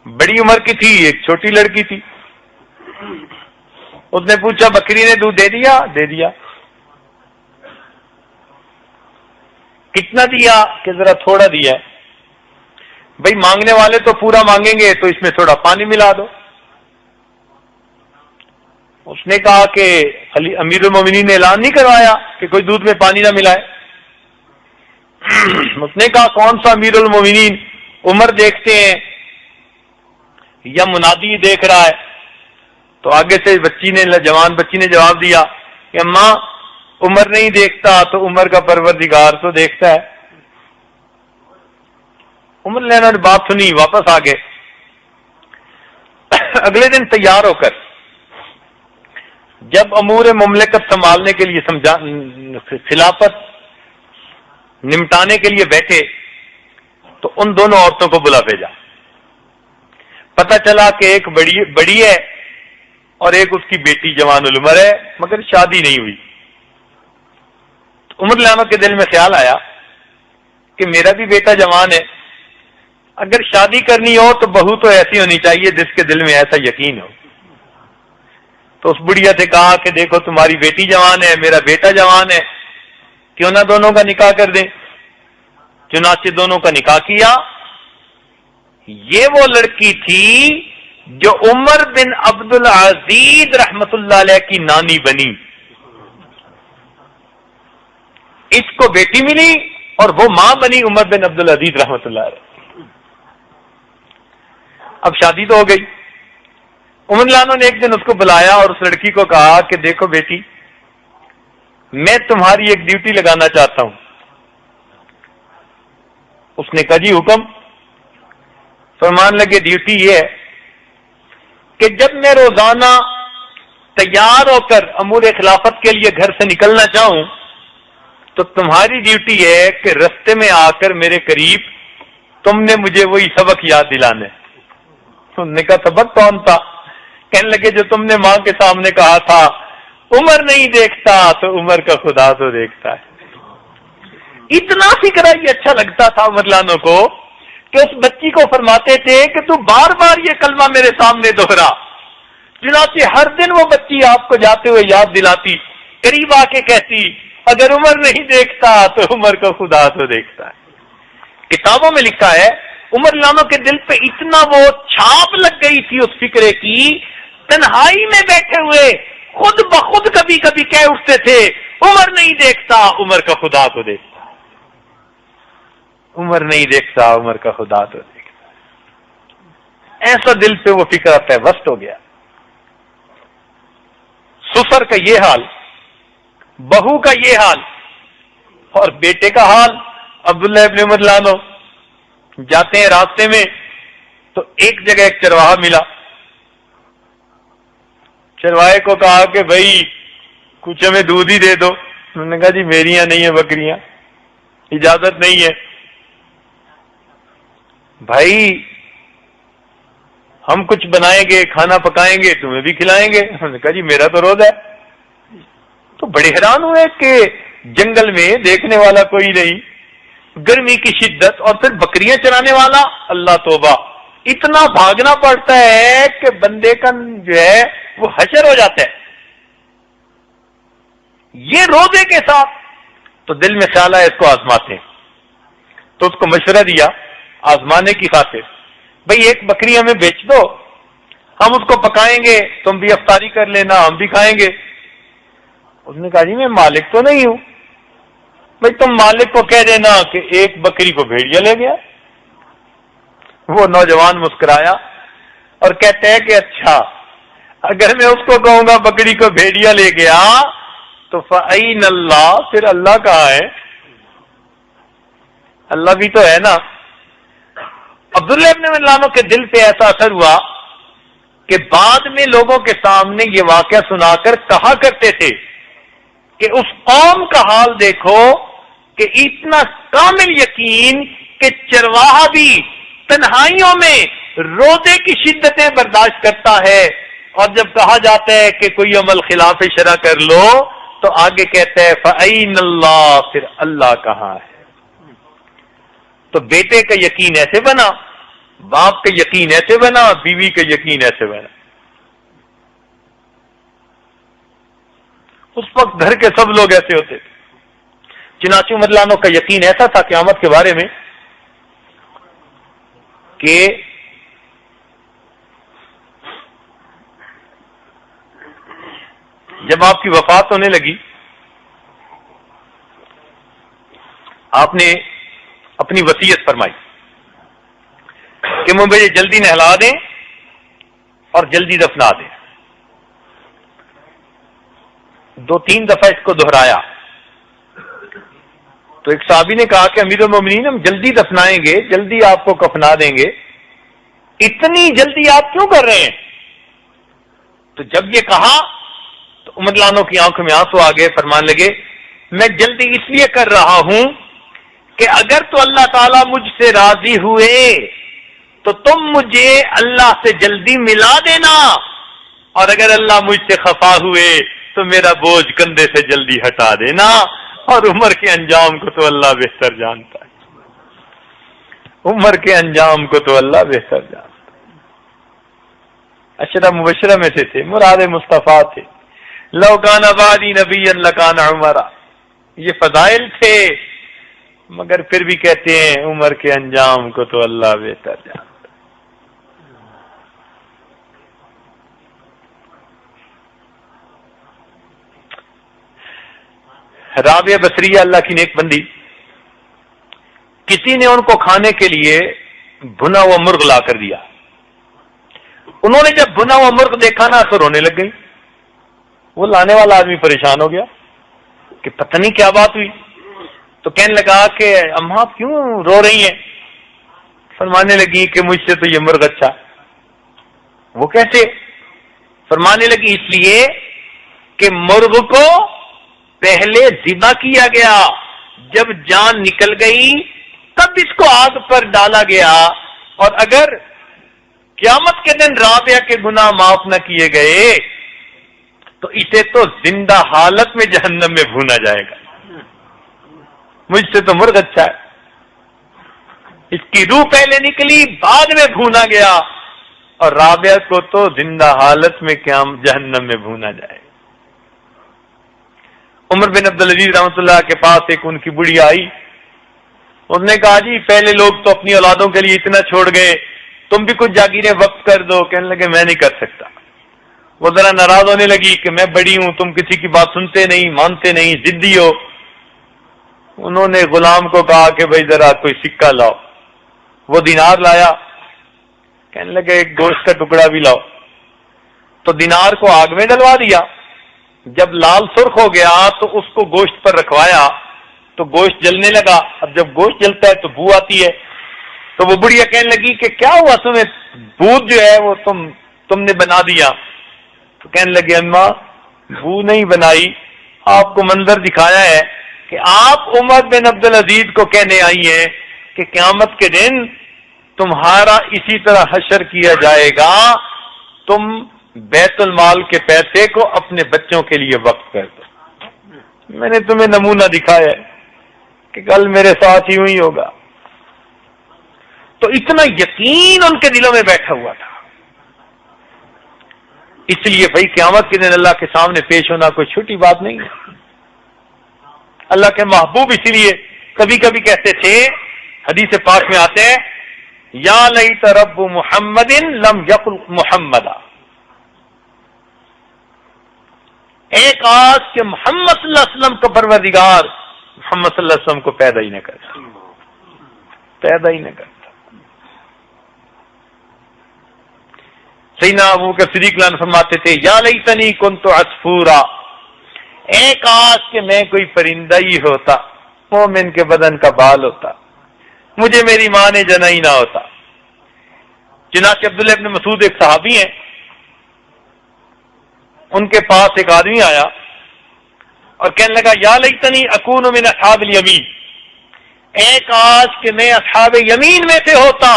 بڑی عمر کی تھی، ایک چھوٹی لڑکی تھی۔ اس نے پوچھا بکری نے دودھ دے دیا؟ دے دیا۔ کتنا دیا؟ کہ ذرا تھوڑا دیا ہے۔ بھئی مانگنے والے تو پورا مانگیں گے تو اس میں تھوڑا پانی ملا دو۔ اس نے کہا کہ امیر المومنین نے اعلان نہیں کروایا کہ کوئی دودھ میں پانی نہ ملائے؟ اس نے کہا کون سا امیر المومنین، عمر دیکھتے ہیں یا منادی دیکھ رہا ہے؟ تو آگے سے جوان بچی نے جواب دیا کہ اماں عمر نہیں دیکھتا تو عمر کا پروردگار تو دیکھتا ہے۔ عمر لینا نے بات سنی، واپس آ گئے۔ اگلے دن تیار ہو کر جب امور مملکت سنبھالنے کے لیے خلافت نمٹانے کے لیے بیٹھے تو ان دونوں عورتوں کو بلا بھیجا۔ پتہ چلا کہ ایک بڑی ہے اور ایک اس کی بیٹی جوان العمر ہے، مگر شادی نہیں ہوئی۔ عمر لانا کے دل میں خیال آیا کہ میرا بھی بیٹا جوان ہے، اگر شادی کرنی ہو تو بہو تو ایسی ہونی چاہیے جس کے دل میں ایسا یقین ہو۔ تو اس بڑھیا سے کہا کہ دیکھو تمہاری بیٹی جوان ہے، میرا بیٹا جوان ہے، کیوں نہ دونوں کا نکاح کر دیں؟ چنانچہ دونوں کا نکاح کیا۔ یہ وہ لڑکی تھی جو عمر بن عبد العزیز رحمت اللہ علیہ کی نانی بنی۔ اس کو بیٹی ملی اور وہ ماں بنی عمر بن عبد العزیز رحمت اللہ علیہ۔ اب شادی تو ہو گئی۔ عمر لانو نے ایک دن اس کو بلایا اور اس لڑکی کو کہا کہ دیکھو بیٹی، میں تمہاری ایک ڈیوٹی لگانا چاہتا ہوں۔ اس نے کہا جی حکم۔ فرمان لگے ڈیوٹی یہ ہے کہ جب میں روزانہ تیار ہو کر امور خلافت کے لیے گھر سے نکلنا چاہوں تو تمہاری ڈیوٹی ہے کہ رستے میں آ کر میرے قریب تم نے مجھے وہی سبق یاد دلانا ہے۔ انہوں نے کہا سبق کون تھا؟ کہنے لگے جو تم نے ماں کے سامنے کہا تھا عمر نہیں دیکھتا تو عمر کا خدا تو دیکھتا ہے۔ اتنا فکر یہ اچھا لگتا تھا عمر لانو کو کہ اس بچی کو فرماتے تھے کہ تو بار بار یہ کلمہ میرے سامنے دوہرا۔ چنانچہ ہر دن وہ بچی آپ کو جاتے ہوئے یاد دلاتی، قریب آ کے کہتی اگر عمر نہیں دیکھتا تو عمر کا خدا تو دیکھتا ہے۔ کتابوں میں لکھا ہے عمر لانو کے دل پہ اتنا وہ چھاپ لگ گئی تھی اس فکرے کی، تنہائی میں بیٹھے ہوئے خود بخود کبھی کبھی کہہ اٹھتے تھے عمر نہیں دیکھتا عمر کا خدا تو دیکھتا، عمر نہیں دیکھتا عمر کا خدا تو دیکھتا۔ ایسا دل پہ وہ فکر پیوست ہو گیا۔ سسر کا یہ حال، بہو کا یہ حال، اور بیٹے کا حال۔ عبداللہ ابن عمر لانو جاتے ہیں راستے میں تو ایک جگہ ایک چرواہا ملا۔ چرواہے کو کہا کہ بھائی کچھ ہمیں دودھ ہی دے دو۔ انہوں نے کہا جی میریاں نہیں ہیں بکریاں، اجازت نہیں ہے۔ بھائی ہم کچھ بنائیں گے، کھانا پکائیں گے، تمہیں بھی کھلائیں گے۔ انہوں نے کہا جی میرا تو روزہ ہے۔ تو بڑے حیران ہوئے کہ جنگل میں دیکھنے والا کوئی نہیں، گرمی کی شدت، اور پھر بکریاں چرانے والا، اللہ توبہ، اتنا بھاگنا پڑتا ہے کہ بندے کا جو ہے وہ حشر ہو جاتا ہے۔ یہ روزے کے ساتھ تو دل میں خیال ہے اس کو آزماتے ہیں۔ تو اس کو مشورہ دیا آزمانے کی خاطر، بھئی ایک بکری ہمیں بیچ دو، ہم اس کو پکائیں گے، تم بھی افطاری کر لینا، ہم بھی کھائیں گے۔ اس نے کہا جی میں مالک تو نہیں ہوں۔ بھئی تم مالک کو کہہ دینا کہ ایک بکری کو بھیڑیا لے گیا۔ وہ نوجوان مسکرایا اور کہتے ہیں کہ اچھا اگر میں اس کو کہوں گا بکری کو بھیڑیا لے گیا تو فَأَيْنَ اللَّهُ، پھر اللہ کہاں ہے؟ اللہ بھی تو ہے نا۔ عبداللہ ابن ملانو کے دل پہ ایسا اثر ہوا کہ بعد میں لوگوں کے سامنے یہ واقعہ سنا کر کہا کرتے تھے کہ اس قوم کا حال دیکھو کہ اتنا کامل یقین کہ چرواہا بھی تنہائیوں میں روزے کی شدتیں برداشت کرتا ہے، اور جب کہا جاتا ہے کہ کوئی عمل خلاف شرع کر لو تو آگے کہتا ہے فَأَيْنَ اللَّهُ، پھر اللہ کہاں ہے؟ تو بیٹے کا یقین ایسے بنا، باپ کا یقین ایسے بنا، بیوی کا یقین ایسے بنا۔ اس وقت گھر کے سب لوگ ایسے ہوتے تھے۔ چنانچہ عمر لانو کا یقین ایسا تھا قیامت کے بارے میں کہ جب آپ کی وفات ہونے لگی، آپ نے اپنی وصیت فرمائی کہ مجھے جلدی نہلا دیں اور جلدی دفنا دیں۔ 2-3 دفعہ اس کو دہرایا تو ایک صحابی نے کہا کہ امیر المومنین ہم جلدی دفنائیں گے، جلدی آپ کو کفنا دیں گے، اتنی جلدی آپ کیوں کر رہے ہیں؟ تو جب یہ کہا تو عمر لانو کی آنکھوں میں آنسو آ گئے، فرمان لگے میں جلدی اس لیے کر رہا ہوں کہ اگر تو اللہ تعالیٰ مجھ سے راضی ہوئے تو تم مجھے اللہ سے جلدی ملا دینا، اور اگر اللہ مجھ سے خفا ہوئے تو میرا بوجھ کندھے سے جلدی ہٹا دینا۔ اور عمر کے انجام کو تو اللہ بہتر جانتا ہے، عمر کے انجام کو تو اللہ بہتر جانتا ہے۔ عشرہ مبشرہ میں سے تھے، مراد مصطفیٰ تھے، لو کان بعدی نبی لکان عمر، یہ فضائل تھے، مگر پھر بھی کہتے ہیں عمر کے انجام کو تو اللہ بہتر جانتا ہے۔ رابعہ بصریہ اللہ کی نیک بندی، کسی نے ان کو کھانے کے لیے بھنا ہوا مرغ لا کر دیا۔ انہوں نے جب بھنا ہوا مرغ دیکھا نا تو رونے لگ گئی۔ وہ لانے والا آدمی پریشان ہو گیا کہ پتہ نہیں کیا بات ہوئی، تو کہنے لگا کہ اماں آپ کیوں رو رہی ہیں؟ فرمانے لگی کہ مجھ سے تو یہ مرغ اچھا۔ وہ کیسے؟ فرمانے لگی اس لیے کہ مرغ کو پہلے ذبح کیا گیا، جب جان نکل گئی تب اس کو آگ پر ڈالا گیا، اور اگر قیامت کے دن رابعہ کے گناہ معاف نہ کیے گئے تو اسے تو زندہ حالت میں جہنم میں بھونا جائے گا۔ مجھ سے تو مرغ اچھا ہے، اس کی روح پہلے نکلی بعد میں بھونا گیا، اور رابعہ کو تو زندہ حالت میں جہنم میں بھونا جائے گا۔ عمر بن عبدالعزیز رحمۃ اللہ کے پاس ایک ان کی بڑھی آئی، اس نے کہا جی پہلے لوگ تو اپنی اولادوں کے لیے اتنا چھوڑ گئے، تم بھی کچھ جاگیریں وقف کر دو۔ کہنے لگے میں نہیں کر سکتا۔ وہ ذرا ناراض ہونے لگی کہ میں بڑی ہوں، تم کسی کی بات سنتے نہیں، مانتے نہیں، ضدی ہو۔ انہوں نے غلام کو کہا کہ بھائی ذرا کوئی سکہ لاؤ۔ وہ دینار لایا، کہنے لگے ایک گوشت کا ٹکڑا بھی لاؤ۔ تو دینار کو آگ میں ڈلوا دیا، جب لال سرخ ہو گیا تو اس کو گوشت پر رکھوایا تو گوشت جلنے لگا۔ اب جب گوشت جلتا ہے تو بو آتی ہے، تو وہ بڑھیا کہنے لگی کہ کیا ہوا تمہیں، بھوت جو ہے وہ تم نے بنا دیا۔ تو کہنے لگے اماں بو نہیں بنائی، آپ کو منظر دکھایا ہے کہ آپ عمر بن عبدالعزیز کو کہنے آئی ہیں کہ قیامت کے دن تمہارا اسی طرح حشر کیا جائے گا، تم بیت المال کے پیسے کو اپنے بچوں کے لیے وقف کر دو۔ میں نے تمہیں نمونہ دکھایا ہے کہ کل میرے ساتھ ہی ہوئی ہوگا۔ تو اتنا یقین ان کے دلوں میں بیٹھا ہوا تھا۔ اس لیے بھائی قیامت کے دن اللہ کے سامنے پیش ہونا کوئی چھوٹی بات نہیں ہے۔ اللہ کے محبوب اسی لیے کبھی کبھی کہتے تھے، حدیث پاک میں آتے ہیں یا لیت رب محمد لم یقل محمدا، اے کاش کہ محمد صلی اللہ علیہ وسلم کا پروردگار محمد صلی اللہ علیہ وسلم کو پیدا ہی نہ کرتا، پیدا ہی نہ کرتا۔ سیدنا ابوبکر صدیق اللہ عنہ فرماتے تھے یا لیتنی کنت عصفورا، اے کاش کہ میں کوئی پرندہ ہی ہوتا، مومن کے بدن کا بال ہوتا، مجھے میری ماں نے جنا ہی نہ ہوتا۔ چنانچہ عبداللہ ابن مسعود ایک صحابی ہیں، ان کے پاس ایک آدمی آیا اور کہنے لگا یا لیتنی اکون من اصحاب الیمین، اے کاش کہ میں اصحاب یمین میں سے ہوتا۔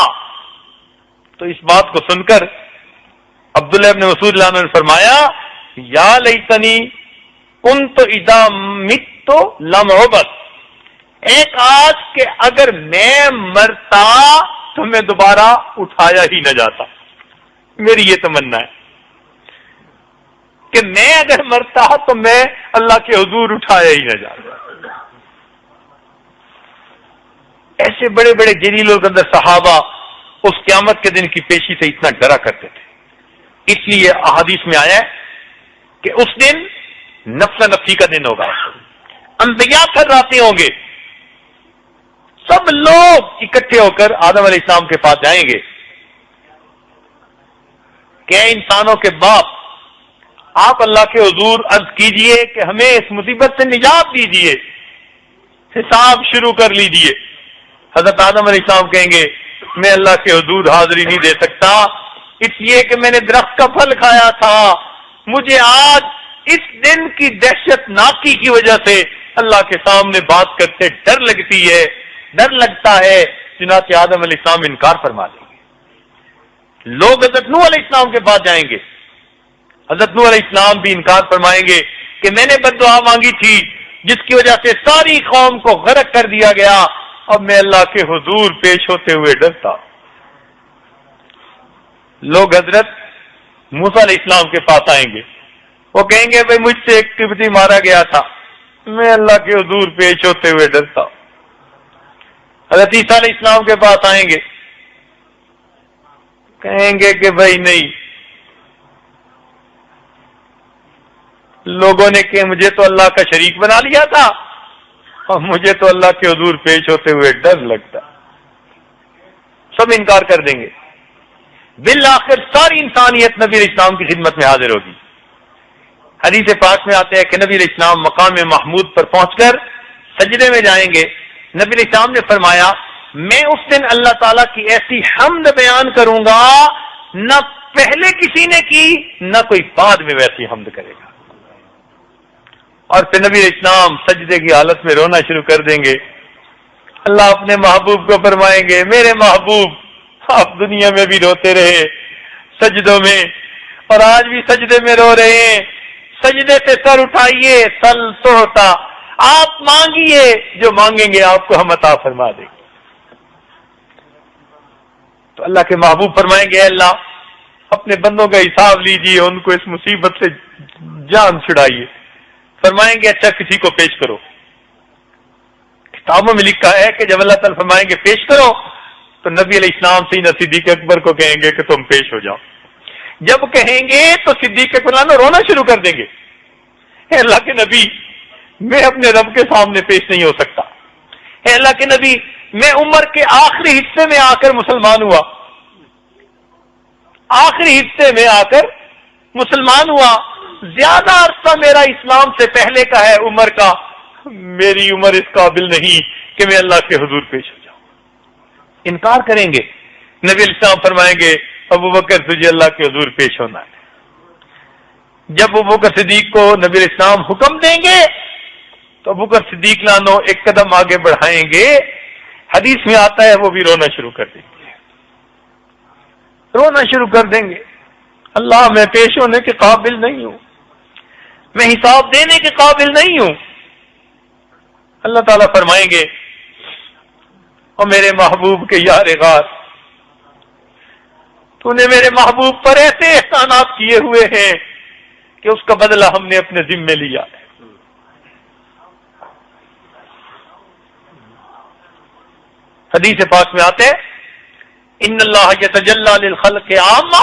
تو اس بات کو سن کر عبداللہ ابن مسعود اللہ عنہ نے فرمایا یا لیتنی کنت اذا مت لم عبد، اے کاش کہ اگر میں مرتا تو میں دوبارہ اٹھایا ہی نہ جاتا۔ میری یہ تمنا ہے کہ میں اگر مرتا تو میں اللہ کے حضور اٹھایا ہی نہ جاتا۔ ایسے بڑے بڑے جلیل القدر صحابہ اس قیامت کے دن کی پیشی سے اتنا ڈرا کرتے تھے، اس لیے احادیث میں آیا ہے کہ اس دن نفس نفسی کا دن ہوگا، انبیاء تھراتے ہوں گے، سب لوگ اکٹھے ہو کر آدم علیہ السلام کے پاس جائیں گے کہ انسانوں کے باپ آپ اللہ کے حضور عرض کیجئے کہ ہمیں اس مصیبت سے نجات دیجئے، حساب شروع کر لیجئے۔ حضرت آدم علیہ السلام کہیں گے میں اللہ کے حضور حاضری نہیں دے سکتا، اس لیے کہ میں نے درخت کا پھل کھایا تھا، مجھے آج اس دن کی دہشت ناکی کی وجہ سے اللہ کے سامنے بات کرتے ڈر لگتی ہے، ڈر لگتا ہے۔ چنانچہ آدم علیہ السلام انکار فرما دیں گے، لوگ حضرت نوح علیہ السلام کے پاس جائیں گے، حضرت نوح علیہ السلام بھی انکار فرمائیں گے کہ میں نے بد دعا مانگی تھی جس کی وجہ سے ساری قوم کو غرق کر دیا گیا، اب میں اللہ کے حضور پیش ہوتے ہوئے ڈرتا۔ لوگ حضرت موسیٰ علیہ السلام کے پاس آئیں گے، وہ کہیں گے بھئی مجھ سے ایک قبطی مارا گیا تھا، میں اللہ کے حضور پیش ہوتے ہوئے ڈرتا۔ حضرت عیسیٰ علیہ السلام کے پاس آئیں گے، کہیں گے کہ بھئی نہیں، لوگوں نے کہ مجھے تو اللہ کا شریک بنا لیا تھا اور مجھے تو اللہ کے حضور پیش ہوتے ہوئے ڈر لگتا۔ سب انکار کر دیں گے، بالآخر ساری انسانیت نبی علیہ السلام کی خدمت میں حاضر ہوگی۔ حدیث پاک میں آتے ہیں کہ نبی علیہ السلام مقام محمود پر پہنچ کر سجدے میں جائیں گے، نبی علیہ السلام نے فرمایا میں اس دن اللہ تعالیٰ کی ایسی حمد بیان کروں گا نہ پہلے کسی نے کی نہ کوئی بعد میں ویسی حمد کرے گا۔ اور پھر نبی علیہ السلام سجدے کی حالت میں رونا شروع کر دیں گے، اللہ اپنے محبوب کو فرمائیں گے میرے محبوب آپ دنیا میں بھی روتے رہے سجدوں میں اور آج بھی سجدے میں رو رہے ہیں، سجدے سے سر اٹھائیے، سل توتا، آپ مانگیے، جو مانگیں گے آپ کو ہم عطا فرما دیں گے۔ تو اللہ کے محبوب فرمائیں گے اے اللہ اپنے بندوں کا حساب لیجیے، ان کو اس مصیبت سے جان چھڑائیے۔ فرمائیں گے اچھا کسی کو پیش کرو۔ کتابوں میں لکھا ہے کہ جب اللہ تعالیٰ فرمائیں گے پیش کرو تو نبی علیہ السلام سیدنا صدیق اکبر کو کہیں گے کہ تم پیش ہو جاؤ۔ جب کہیں گے تو صدیق اکبر رونا شروع کر دیں گے، اے اللہ کے نبی میں اپنے رب کے سامنے پیش نہیں ہو سکتا، اے اللہ کے نبی میں عمر کے آخری حصے میں آ کر مسلمان ہوا، آخری حصے میں آ کر مسلمان ہوا، زیادہ عرصہ میرا اسلام سے پہلے کا ہے عمر کا، میری عمر اس قابل نہیں کہ میں اللہ کے حضور پیش ہو جاؤں۔ انکار کریں گے، نبی علیہ السلام فرمائیں گے ابو بکر تجھے اللہ کے حضور پیش ہونا ہے۔ جب ابو بکر صدیق کو نبی علیہ السلام حکم دیں گے تو ابو بکر صدیق لانو ایک قدم آگے بڑھائیں گے، حدیث میں آتا ہے وہ بھی رونا شروع کر دیں گے، رونا شروع کر دیں گے، اللہ میں پیش ہونے کے قابل نہیں ہوں، میں حساب دینے کے قابل نہیں ہوں۔ اللہ تعالیٰ فرمائیں گے اور میرے محبوب کے یار غار تو نے میرے محبوب پر ایسے احسانات کیے ہوئے ہیں کہ اس کا بدلہ ہم نے اپنے ذمے لیا ہے۔ حدیث پاک میں آتے ہیں ان اللہ یتجلی للخلق عامہ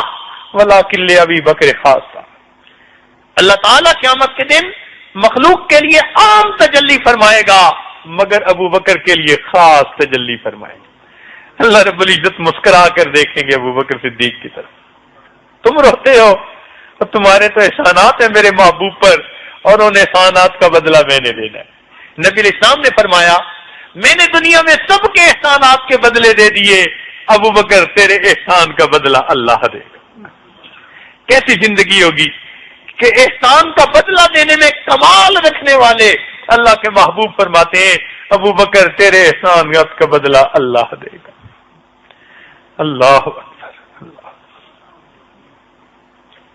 ولکن لابی بکر خاصہ، اللہ تعالیٰ قیامت کے دن مخلوق کے لیے عام تجلی فرمائے گا مگر ابو بکر کے لیے خاص تجلی فرمائے گا۔ اللہ رب العزت مسکرا کر دیکھیں گے ابو بکر صدیق کی طرف، تم روتے ہو اور تمہارے تو احسانات ہیں میرے محبوب پر اور ان احسانات کا بدلہ میں نے دینا ہے۔ نبی علیہ السلام نے فرمایا میں نے دنیا میں سب کے احسانات کے بدلے دے دیے، ابو بکر تیرے احسان کا بدلہ اللہ دے گا۔ کیسی زندگی ہوگی کہ احسان کا بدلہ دینے میں کمال رکھنے والے اللہ کے محبوب فرماتے ہیں ابو بکر تیرے احسان کا بدلہ اللہ دے گا۔ اللہ اکبر، اللہ۔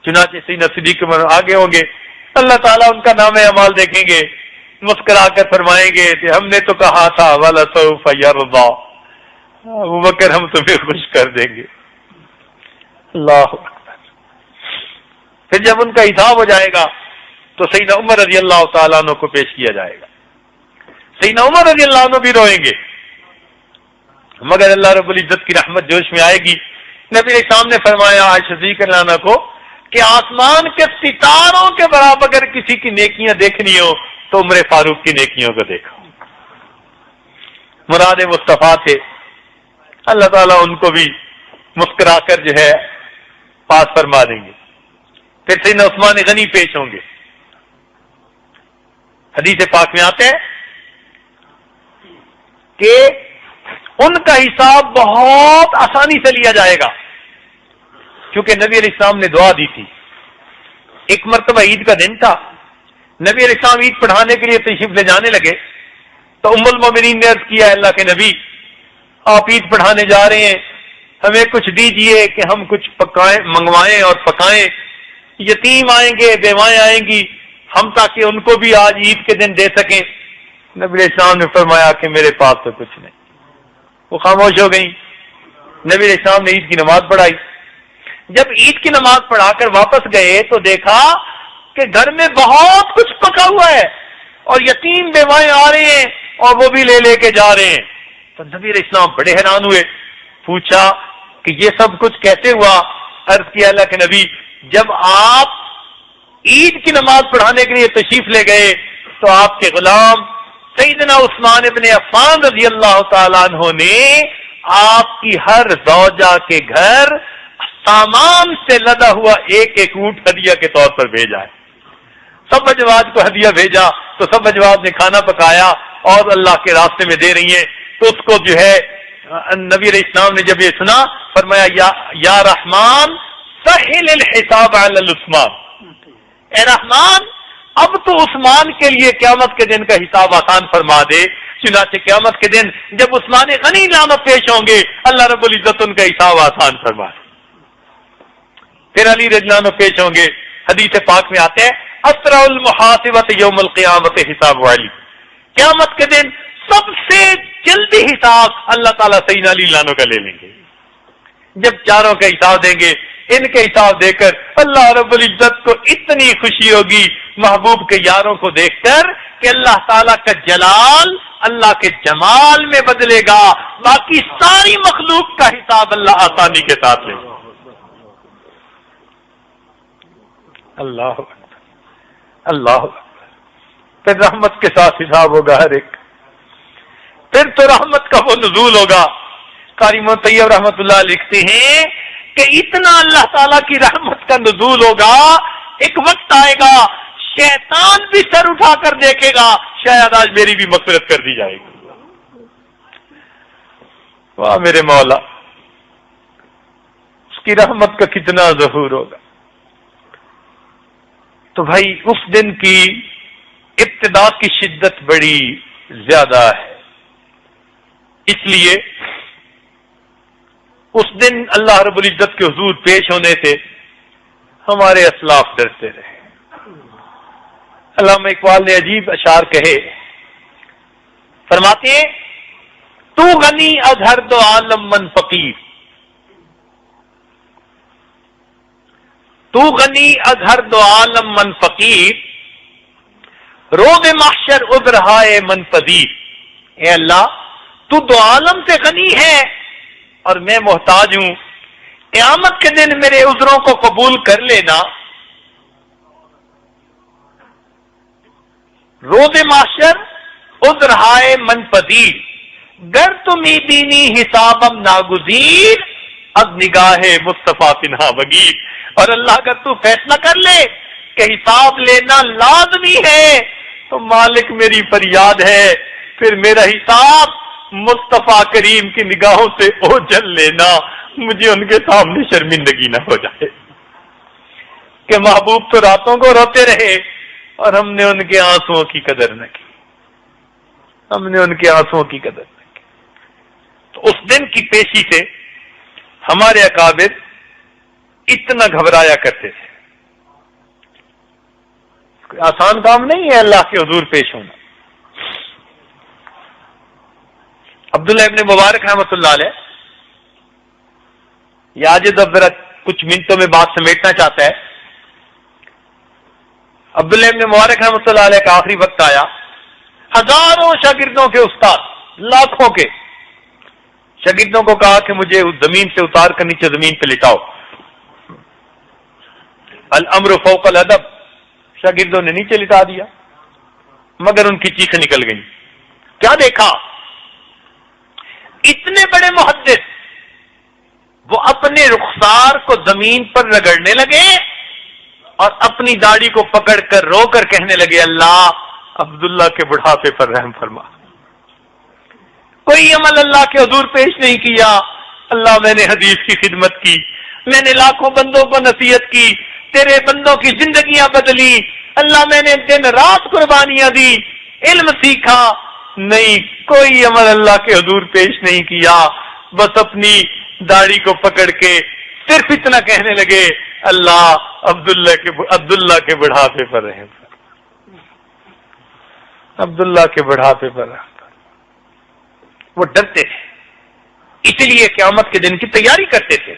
چنانچہ سیدنا صدیق عمر آگے ہوں گے، اللہ تعالیٰ ان کا نام اعمال دیکھیں گے، مسکرا کر فرمائیں گے کہ ہم نے تو کہا تھا وَلَسَوْفَ يَرْضَى، ابو بکر ہم تمہیں خوش کر دیں گے۔ اللہ اکبر۔ پھر جب ان کا حساب ہو جائے گا تو سیدنا عمر رضی اللہ تعالیٰ عنہ کو پیش کیا جائے گا۔ سیدنا عمر رضی اللہ عنہ بھی روئیں گے مگر اللہ رب العزت کی رحمت جوش میں آئے گی۔ نبی علیہ السلام نے فرمایا عائشہ صدیقہ رضی اللہ عنہا کو کہ آسمان کے ستاروں کے برابر اگر کسی کی نیکیاں دیکھنی ہو تو عمر فاروق کی نیکیوں کو دیکھو۔ مراد مصطفیٰ تھے، اللہ تعالیٰ ان کو بھی مسکرا کر جو ہے پاس فرما دیں گے۔ پھر سیدنا عثمان غنی پیش ہوں گے۔ حدیث پاک میں آتے ہیں کہ ان کا حساب بہت آسانی سے لیا جائے گا کیونکہ نبی علیہ السلام نے دعا دی تھی۔ ایک مرتبہ عید کا دن تھا، نبی علیہ السلام عید پڑھانے کے لیے تشریف لے جانے لگے تو ام المومنین نے عرض کیا اللہ کے نبی آپ عید پڑھانے جا رہے ہیں، ہمیں کچھ دیجئے کہ ہم کچھ پکائیں، منگوائیں اور پکائیں، یتیم آئیں گے، بیوائیں آئیں گی، ہم تاکہ ان کو بھی آج عید کے دن دے سکیں۔ نبی علیہ السلام نے فرمایا کہ میرے پاس تو کچھ نہیں۔ وہ خاموش ہو گئی۔ نبی علیہ السلام نے عید کی نماز پڑھائی۔ جب عید کی نماز پڑھا کر واپس گئے تو دیکھا کہ گھر میں بہت کچھ پکا ہوا ہے اور یتیم بیوائیں آ رہے ہیں اور وہ بھی لے کے جا رہے ہیں۔ تو نبی علیہ السلام بڑے حیران ہوئے، پوچھا کہ یہ سب کچھ کیسے ہوا؟ عرض کیا اللہ کے نبی جب آپ عید کی نماز پڑھانے کے لیے تشریف لے گئے تو آپ کے غلام سیدنا عثمان ابن عفان رضی اللہ تعالیٰ عنہ نے آپ کی ہر زوجہ کے گھر سامان سے لدا ہوا ایک ایک اونٹ ہدیہ کے طور پر بھیجا ہے۔ سب ازواج کو ہدیہ بھیجا تو سب ازواج نے کھانا پکایا اور اللہ کے راستے میں دے رہی ہیں۔ تو اس کو جو ہے نبی علیہ السلام نے جب یہ سنا فرمایا یا رحمان سہل الحساب علی العثمان، اے رحمان اب تو عثمان کے لیے قیامت کے دن کا حساب آسان فرما دے۔ چنانچہ قیامت کے دن جب عثمان غنی نامہ پیش ہوں گے اللہ رب العزت ان کا حساب آسان فرما دے۔ پھر علی رضی اللہ عنہ پیش ہوں گے۔ حدیث پاک میں آتے ہیں اسرع المحاسبۃ یوم القیامت حساب علی، قیامت کے دن سب سے جلدی حساب اللہ تعالیٰ سیدنا علی عنہ کا لے لیں گے۔ جب چاروں کا حساب دیں گے ان کے حساب دے کر اللہ رب العزت کو اتنی خوشی ہوگی محبوب کے یاروں کو دیکھ کر کہ اللہ تعالیٰ کا جلال اللہ کے جمال میں بدلے گا، باقی ساری مخلوق کا حساب اللہ آسانی کے ساتھ لے گا۔ اللہ اللہ پھر رحمت کے ساتھ حساب ہوگا ہر ایک، پھر تو رحمت کا وہ نزول ہوگا۔ قاری محمد طیب رحمت اللہ لکھتے ہیں کہ اتنا اللہ تعالیٰ کی رحمت کا نزول ہوگا، ایک وقت آئے گا شیطان بھی سر اٹھا کر دیکھے گا شاید آج میری بھی مغفرت کر دی جائے گی۔ واہ میرے مولا، اس کی رحمت کا کتنا ظہور ہوگا۔ تو بھائی اس دن کی ابتدا کی شدت بڑی زیادہ ہے، اس لیے اس دن اللہ رب العزت کے حضور پیش ہونے سے ہمارے اسلاف ڈرتے رہے۔ علامہ اقبال نے عجیب اشعار کہے، فرماتے ہیں تو غنی از ہر دو عالم من فقیر، تو غنی از ہر دو عالم من فقیر، روز محشر عذرہائے من پذیر۔ اے اللہ تو دو عالم سے غنی ہے اور میں محتاج ہوں، قیامت کے دن میرے عذروں کو قبول کر لینا، روز محشر عذر ہائے من پذیر، گر تمہیں بینی حسابم ناگزیر، از نگاہ مصطفیٰ پنہا بگیر۔ اور اللہ کا تو فیصلہ کر لے کہ حساب لینا لازمی ہے تو مالک میری فریاد ہے، پھر میرا حساب مصطفیٰ کریم کی نگاہوں سے اوجھل لینا، مجھے ان کے سامنے شرمندگی نہ ہو جائے کہ محبوب تو راتوں کو روتے رہے اور ہم نے ان کے آنسوؤں کی قدر نہ کی، ہم نے ان کے آنسوؤں کی قدر نہ کی۔ تو اس دن کی پیشی سے ہمارے اکابر اتنا گھبرایا کرتے تھے۔ کوئی آسان کام نہیں ہے اللہ کے حضور پیش ہونا۔ عبداللہ ابن مبارک رحمۃ اللہ علیہ، یہ آج ذرا کچھ منٹوں میں بات سمیٹنا چاہتا ہے۔ عبداللہ ابن مبارک رحمۃ اللہ علیہ کا آخری وقت آیا، ہزاروں شاگردوں کے استاد، لاکھوں کے شاگردوں کو کہا کہ مجھے زمین سے اتار کر نیچے زمین پہ لٹاؤ، الامر فوق الادب، شاگردوں نے نیچے لٹا دیا مگر ان کی چیخیں نکل گئیں۔ کیا دیکھا؟ اتنے بڑے محدث وہ اپنے رخسار کو زمین پر رگڑنے لگے اور اپنی داڑھی کو پکڑ کر رو کر کہنے لگے، اللہ عبداللہ کے بڑھاپے پر رحم فرما۔ کوئی عمل اللہ کے حضور پیش نہیں کیا، اللہ میں نے حدیث کی خدمت کی، میں نے لاکھوں بندوں کو نصیحت کی، تیرے بندوں کی زندگیاں بدلی، اللہ میں نے دن رات قربانیاں دی، علم سیکھا، نہیں کوئی عمل اللہ کے حضور پیش نہیں کیا، بس اپنی داڑھی کو پکڑ کے صرف اتنا کہنے لگے، اللہ عبداللہ کے بڑھاپے پر رحم فرما، عبداللہ کے بڑھاپے پر رحم فرما۔ وہ ڈرتے تھے، اس لیے قیامت کے دن کی تیاری کرتے تھے۔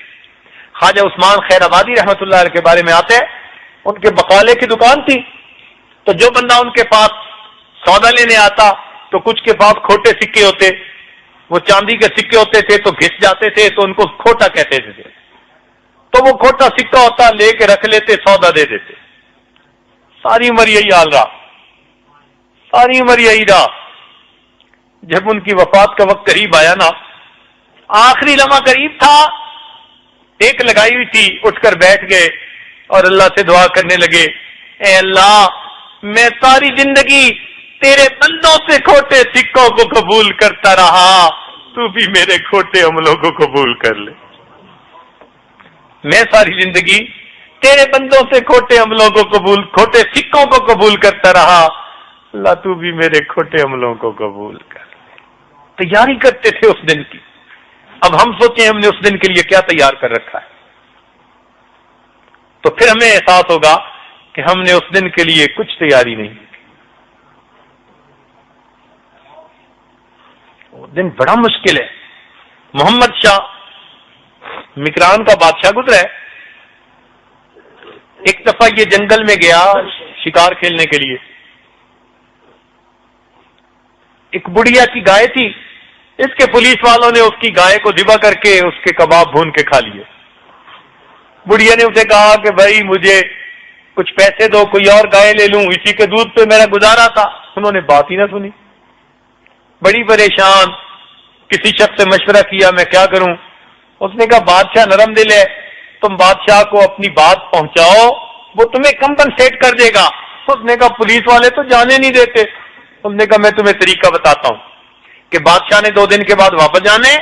خواجہ عثمان خیر آبادی رحمۃ اللہ علیہ کے بارے میں آتے ہیں، ان کے بقالے کی دکان تھی، تو جو بندہ ان کے پاس سودا لینے آتا تو کچھ کے پاس کھوٹے سکے ہوتے، وہ چاندی کے سکے ہوتے تھے تو گھس جاتے تھے تو ان کو کھوٹا کہتے تھے، تو وہ کھوٹا سکہ ہوتا لے کے رکھ لیتے، سودا دے دیتے۔ ساری عمر یہی حال رہا، ساری عمر یہی رہا۔ جب ان کی وفات کا وقت قریب آیا نا، آخری لمحہ قریب تھا، ایک لگائی ہوئی تھی، اٹھ کر بیٹھ گئے اور اللہ سے دعا کرنے لگے، اے اللہ میں ساری زندگی تیرے بندوں سے کھوٹے سکوں کو قبول کرتا رہا، تو بھی میرے کھوٹے عملوں کو قبول کر لے۔ میں ساری زندگی تیرے بندوں سے کھوٹے عملوں کو کھوٹے سکوں کو قبول کرتا رہا، اللہ تو بھی میرے کھوٹے عملوں کو قبول کر لے۔ تیاری کرتے تھے اس دن کی۔ اب ہم سوچیں ہم نے اس دن کے لیے کیا تیار کر رکھا ہے، تو پھر ہمیں احساس ہوگا کہ ہم نے اس دن کے لیے کچھ تیاری نہیں کی۔ وہ دن بڑا مشکل ہے۔ محمد شاہ مکران کا بادشاہ گزرا ہے، ایک دفعہ یہ جنگل میں گیا شکار کھیلنے کے لیے، ایک بڑھیا کی گائے تھی، اس کے پولیس والوں نے اس کی گائے کو ذبح کر کے اس کے کباب بھون کے کھا لیے۔ بڑھیا نے اسے کہا کہ بھائی مجھے کچھ پیسے دو، کوئی اور گائے لے لوں، اسی کے دودھ پہ میرا گزارا تھا۔ انہوں نے بات ہی نہ سنی، بڑی پریشان، کسی شخص سے مشورہ کیا میں کیا کروں۔ اس نے کہا بادشاہ نرم دل ہے، تم بادشاہ کو اپنی بات پہنچاؤ، وہ تمہیں کمپنسیٹ کر دے گا۔ اس نے کہا پولیس والے تو جانے نہیں دیتے۔ اس نے کہا میں تمہیں طریقہ بتاتا ہوں کہ بادشاہ نے 2 دن کے بعد واپس جانے،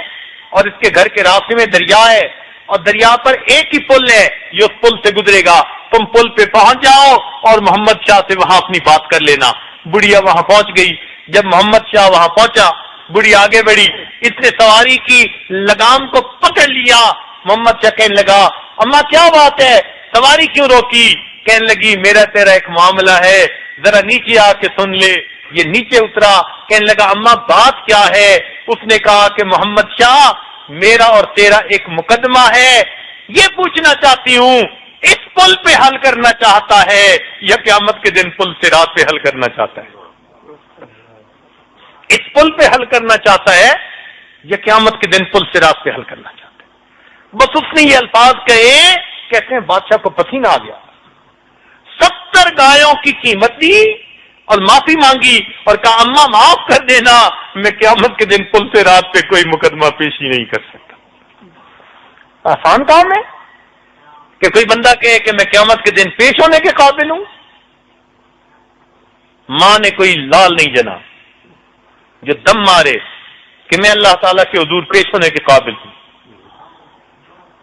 اور اس کے گھر کے راستے میں دریا ہے، اور دریا پر ایک ہی پل ہے، یہ اس پل سے گزرے گا، تم پل پہ پہنچ جاؤ اور محمد شاہ سے وہاں اپنی بات کر لینا۔ بڑھیا وہاں پہنچ گئی۔ جب محمد شاہ وہاں پہنچا، بڑھی آگے بڑھی، اس نے سواری کی لگام کو پکڑ لیا۔ محمد شاہ کہنے لگا اماں کیا بات ہے، سواری کیوں روکی؟ کہنے لگی میرا تیرا ایک معاملہ ہے، ذرا نیچے آ کے سن لے۔ یہ نیچے اترا، کہنے لگا اماں بات کیا ہے؟ اس نے کہا کہ محمد شاہ میرا اور تیرا ایک مقدمہ ہے، یہ پوچھنا چاہتی ہوں اس پل پہ حل کرنا چاہتا ہے یا قیامت کے دن پل سے رات پہ حل کرنا چاہتا ہے؟ اس پل پہ حل کرنا چاہتا ہے یا قیامت کے دن پل صراط پہ حل کرنا چاہتے ہیں؟ بس اس نے یہ الفاظ کہے، کہتے ہیں بادشاہ کو پسینہ آ گیا، 70 گایوں کی قیمت دی اور معافی مانگی اور کہا اماں معاف کر دینا، میں قیامت کے دن پل صراط پہ کوئی مقدمہ پیشی نہیں کر سکتا۔ آسان کام ہے کہ کوئی بندہ کہے کہ میں قیامت کے دن پیش ہونے کے قابل ہوں؟ ماں نے کوئی لال نہیں جنا جو دم مارے کہ میں اللہ تعالیٰ کے حضور پیش ہونے کے قابل ہوں۔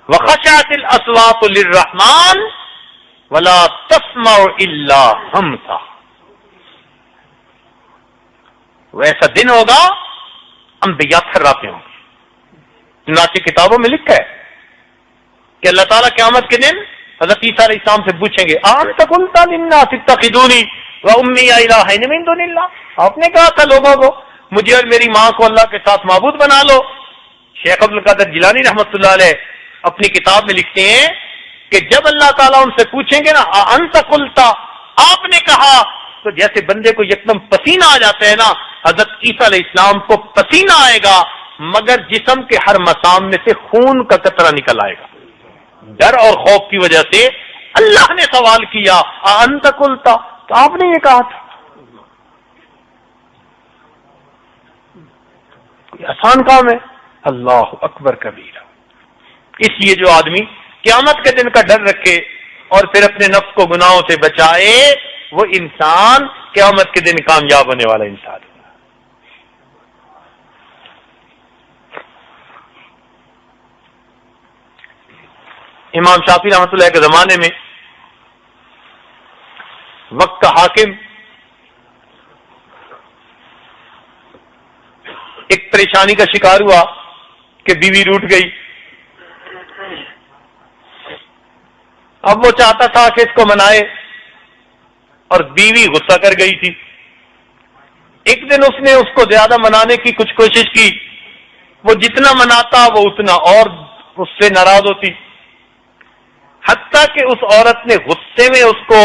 وَخَشَعَتِ الْأَصْوَاتُ لِلرَّحْمَنِ وَلَا تَسْمَعُ إِلَّا هَمْسًا۔ وہ ایسا دن ہوگا انبیاء تھراتے ہوں گے۔ چنانچہ کتابوں میں لکھا ہے کہ اللہ تعالیٰ قیامت کے دن حضرت عیسیٰ علیہ السلام سے پوچھیں گے أَأَنْتَ قُلْتَ لِلنَّاسِ اتَّخِذُونِي وَأُمِّيَ إِلَٰهَيْنِ مِن دُونِ اللَّهِ، آپ نے کہا تھا لوگوں کو مجھے اور میری ماں کو اللہ کے ساتھ معبود بنا لو۔ شیخ عبد القادر جیلانی رحمۃ اللہ علیہ اپنی کتاب میں لکھتے ہیں کہ جب اللہ تعالیٰ ان سے پوچھیں گے نا أَأَنْتَ قُلْتَ، آپ نے کہا، تو جیسے بندے کو یکدم پسینہ آ جاتا ہے نا، حضرت عیسیٰ علیہ السلام کو پسینہ آئے گا مگر جسم کے ہر مسام میں سے خون کا قطرہ نکل آئے گا۔ ڈر اور خوف کی وجہ سے اللہ نے سوال کیا أَأَنْتَ قُلْتَ، تو آپ نے یہ کہا تھا۔ کوئی آسان کام ہے؟ اللہ اکبر کبیرہ۔ اس لیے جو آدمی قیامت کے دن کا ڈر رکھے اور پھر اپنے نفس کو گناہوں سے بچائے، وہ انسان قیامت کے دن کامیاب ہونے والا انسان ہے۔ امام شافعی رحمۃ اللہ کے زمانے میں وقت کا حاکم ایک پریشانی کا شکار ہوا کہ بیوی روٹھ گئی۔ اب وہ چاہتا تھا کہ اس کو منائے اور بیوی غصہ کر گئی تھی۔ ایک دن اس نے اس کو زیادہ منانے کی کچھ کوشش کی، وہ جتنا مناتا وہ اتنا اور اس سے ناراض ہوتی، حتیٰ کہ اس عورت نے غصے میں اس کو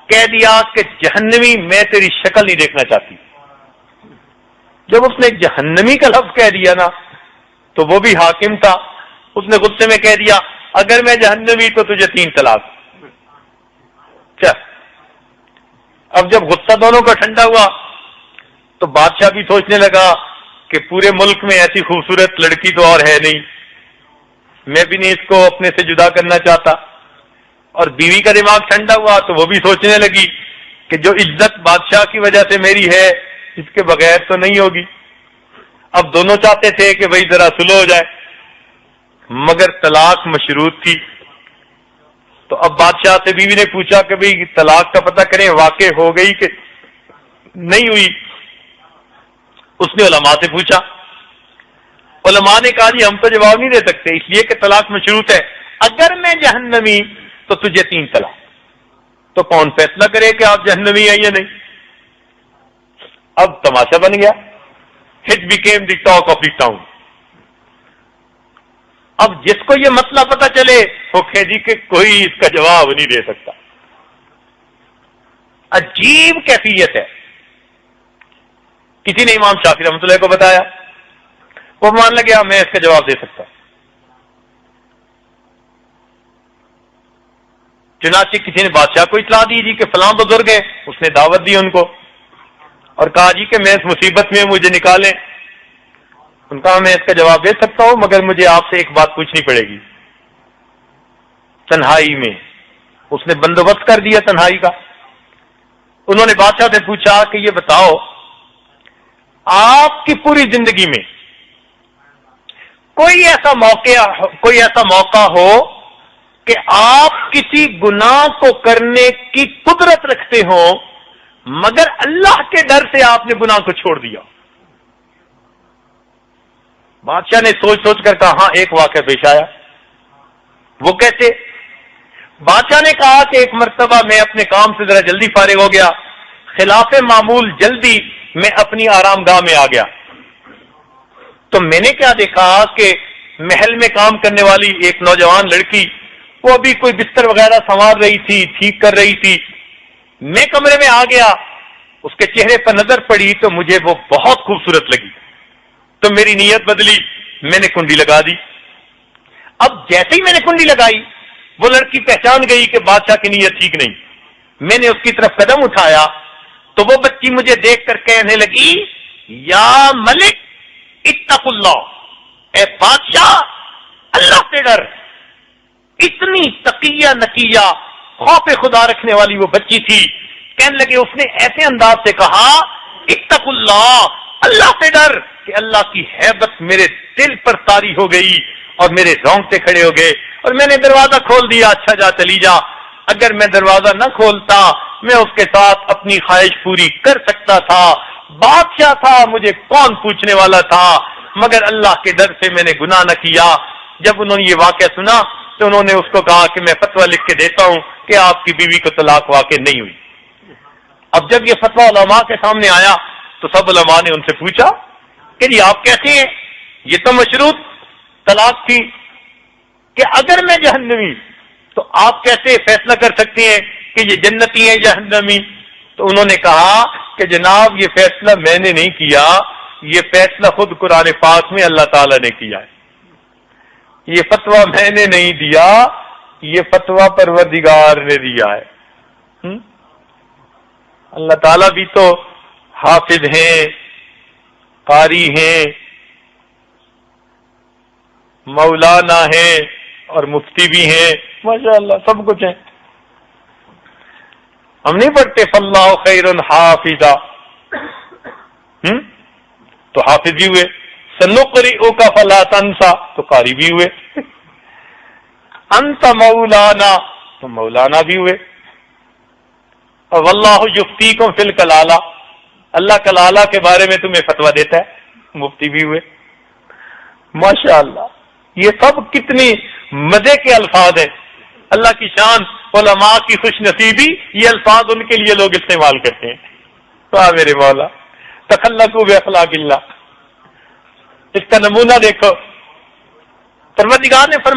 کہہ دیا کہ جہنمی میں تیری شکل نہیں دیکھنا چاہتی۔ جب اس نے جہنمی کا لفظ کہہ دیا نا تو وہ بھی حاکم تھا، اس نے غصے میں کہہ دیا اگر میں جہنمی تو تجھے 3 طلاق۔ اب جب غصہ دونوں کا ٹھنڈا ہوا تو بادشاہ بھی سوچنے لگا کہ پورے ملک میں ایسی خوبصورت لڑکی تو اور ہے نہیں، میں بھی نہیں اس کو اپنے سے جدا کرنا چاہتا۔ اور بیوی کا دماغ ٹھنڈا ہوا تو وہ بھی سوچنے لگی کہ جو عزت بادشاہ کی وجہ سے میری ہے اس کے بغیر تو نہیں ہوگی۔ اب دونوں چاہتے تھے کہ بھئی ذرا سلو ہو جائے، مگر طلاق مشروط تھی۔ تو اب بادشاہ سے بیوی نے پوچھا کہ بھئی طلاق کا پتہ کریں واقع ہو گئی کہ نہیں ہوئی۔ اس نے علماء سے پوچھا، علماء نے کہا جی ہم تو جواب نہیں دے سکتے اس لیے کہ طلاق مشروط ہے، اگر میں جہنمی تو تجھے 3 طلاق۔ تو کون فیصلہ کرے کہ آپ جہنمی ہیں یا نہیں؟ اب تماشا بن گیا، it became the talk of the town. اب جس کو یہ مسئلہ پتہ چلے وہ کہے جی کہ کوئی اس کا جواب نہیں دے سکتا۔ عجیب کیفیت ہے۔ کسی نے امام شافعی رحمۃ اللہ کو بتایا، وہ مان لگا میں اس کا جواب دے سکتا۔ چنانچہ کسی نے بادشاہ کو اطلاع دی جی کہ فلاں بزرگ ہے، اس نے دعوت دی ان کو اور کہا جی کہ میں اس مصیبت میں مجھے نکالیں۔ ان کا میں اس کا جواب دے سکتا ہوں مگر مجھے آپ سے ایک بات پوچھنی پڑے گی۔ تنہائی میں اس نے بندوبست کر دیا تنہائی کا۔ انہوں نے بادشاہ سے پوچھا کہ یہ بتاؤ آپ کی پوری زندگی میں کوئی ایسا موقع ہو کہ آپ کسی گناہ کو کرنے کی قدرت رکھتے ہو مگر اللہ کے ڈر سے آپ نے گناہ کو چھوڑ دیا؟ بادشاہ نے سوچ سوچ کر کہا ہاں ایک واقعہ پیش آیا۔ وہ کیسے؟ بادشاہ نے کہا کہ ایک مرتبہ میں اپنے کام سے ذرا جلدی فارغ ہو گیا، خلاف معمول جلدی میں اپنی آرام گاہ میں آ گیا تو میں نے کیا دیکھا کہ محل میں کام کرنے والی ایک نوجوان لڑکی وہ ابھی کوئی بستر وغیرہ سنوار رہی تھی، ٹھیک کر رہی تھی۔ میں کمرے میں آ گیا، اس کے چہرے پر نظر پڑی تو مجھے وہ بہت خوبصورت لگی۔ تو میری نیت بدلی، میں نے کنڈی لگا دی۔ اب جیسے ہی میں نے کنڈی لگائی وہ لڑکی پہچان گئی کہ بادشاہ کی نیت ٹھیک نہیں، میں نے اس کی طرف قدم اٹھایا تو وہ بچی مجھے دیکھ کر کہنے لگی یا ملک اتق اللہ، اے بادشاہ اللہ سے ڈر۔ اتنی تقیہ نقیہ خوف خدا رکھنے والی وہ بچی تھی، کہنے لگے اس نے ایسے انداز سے کہا اتق اللہ، اللہ سے ڈر، کہ اللہ کی ہیبت میرے دل پر طاری ہو گئی اور میرے رونگٹے کھڑے ہو گئے، اور میں نے دروازہ کھول دیا، اچھا جا چلی جا۔ اگر میں دروازہ نہ کھولتا میں اس کے ساتھ اپنی خواہش پوری کر سکتا تھا، بادشاہ تھا، مجھے کون پوچھنے والا تھا، مگر اللہ کے ڈر سے میں نے گناہ نہ کیا۔ جب انہوں نے یہ واقعہ سنا تو انہوں نے اس کو کہا کہ میں فتویٰ لکھ کے دیتا ہوں کہ آپ کی بیوی کو طلاق واقع نہیں ہوئی۔ اب جب یہ فتویٰ علماء کے سامنے آیا تو سب علماء نے ان سے پوچھا کہ جی آپ کہتے ہیں یہ تو مشروط طلاق تھی کہ اگر میں جہنمی تو آپ کیسے فیصلہ کر سکتے ہیں کہ یہ جنتی ہے جہنمی؟ تو انہوں نے کہا کہ جناب یہ فیصلہ میں نے نہیں کیا، یہ فیصلہ خود قرآن پاک میں اللہ تعالیٰ نے کیا ہے، یہ فتویٰ میں نے نہیں دیا، یہ فتویٰ پروردگار نے دیا ہے۔ اللہ تعالیٰ بھی تو حافظ ہیں، قاری ہیں، مولانا ہیں اور مفتی بھی ہیں، ماشاءاللہ سب کچھ ہیں۔ ہم نہیں پڑھتے فاللہ خیر حافظا، تو حافظ بھی ہوئے، سنقرئک فلا تنسا تو قاری بھی ہوئے، انت مولانا تو مولانا بھی ہوئے، اور واللہ یفتیکم فی الکلالہ، اللہ کلالہ کے بارے میں تمہیں فتویٰ دیتا ہے، مفتی بھی ہوئے۔ ماشاءاللہ یہ سب کتنی مزے کے الفاظ ہیں، اللہ کی شان، علماء کی خوش نصیبی، یہ الفاظ ان کے لیے لوگ استعمال کرتے ہیں۔ واہ میرے مولا، تخلقوا باخلاق اللہ، اس کا نمونہ دیکھو۔ پروردگار نے فرمایا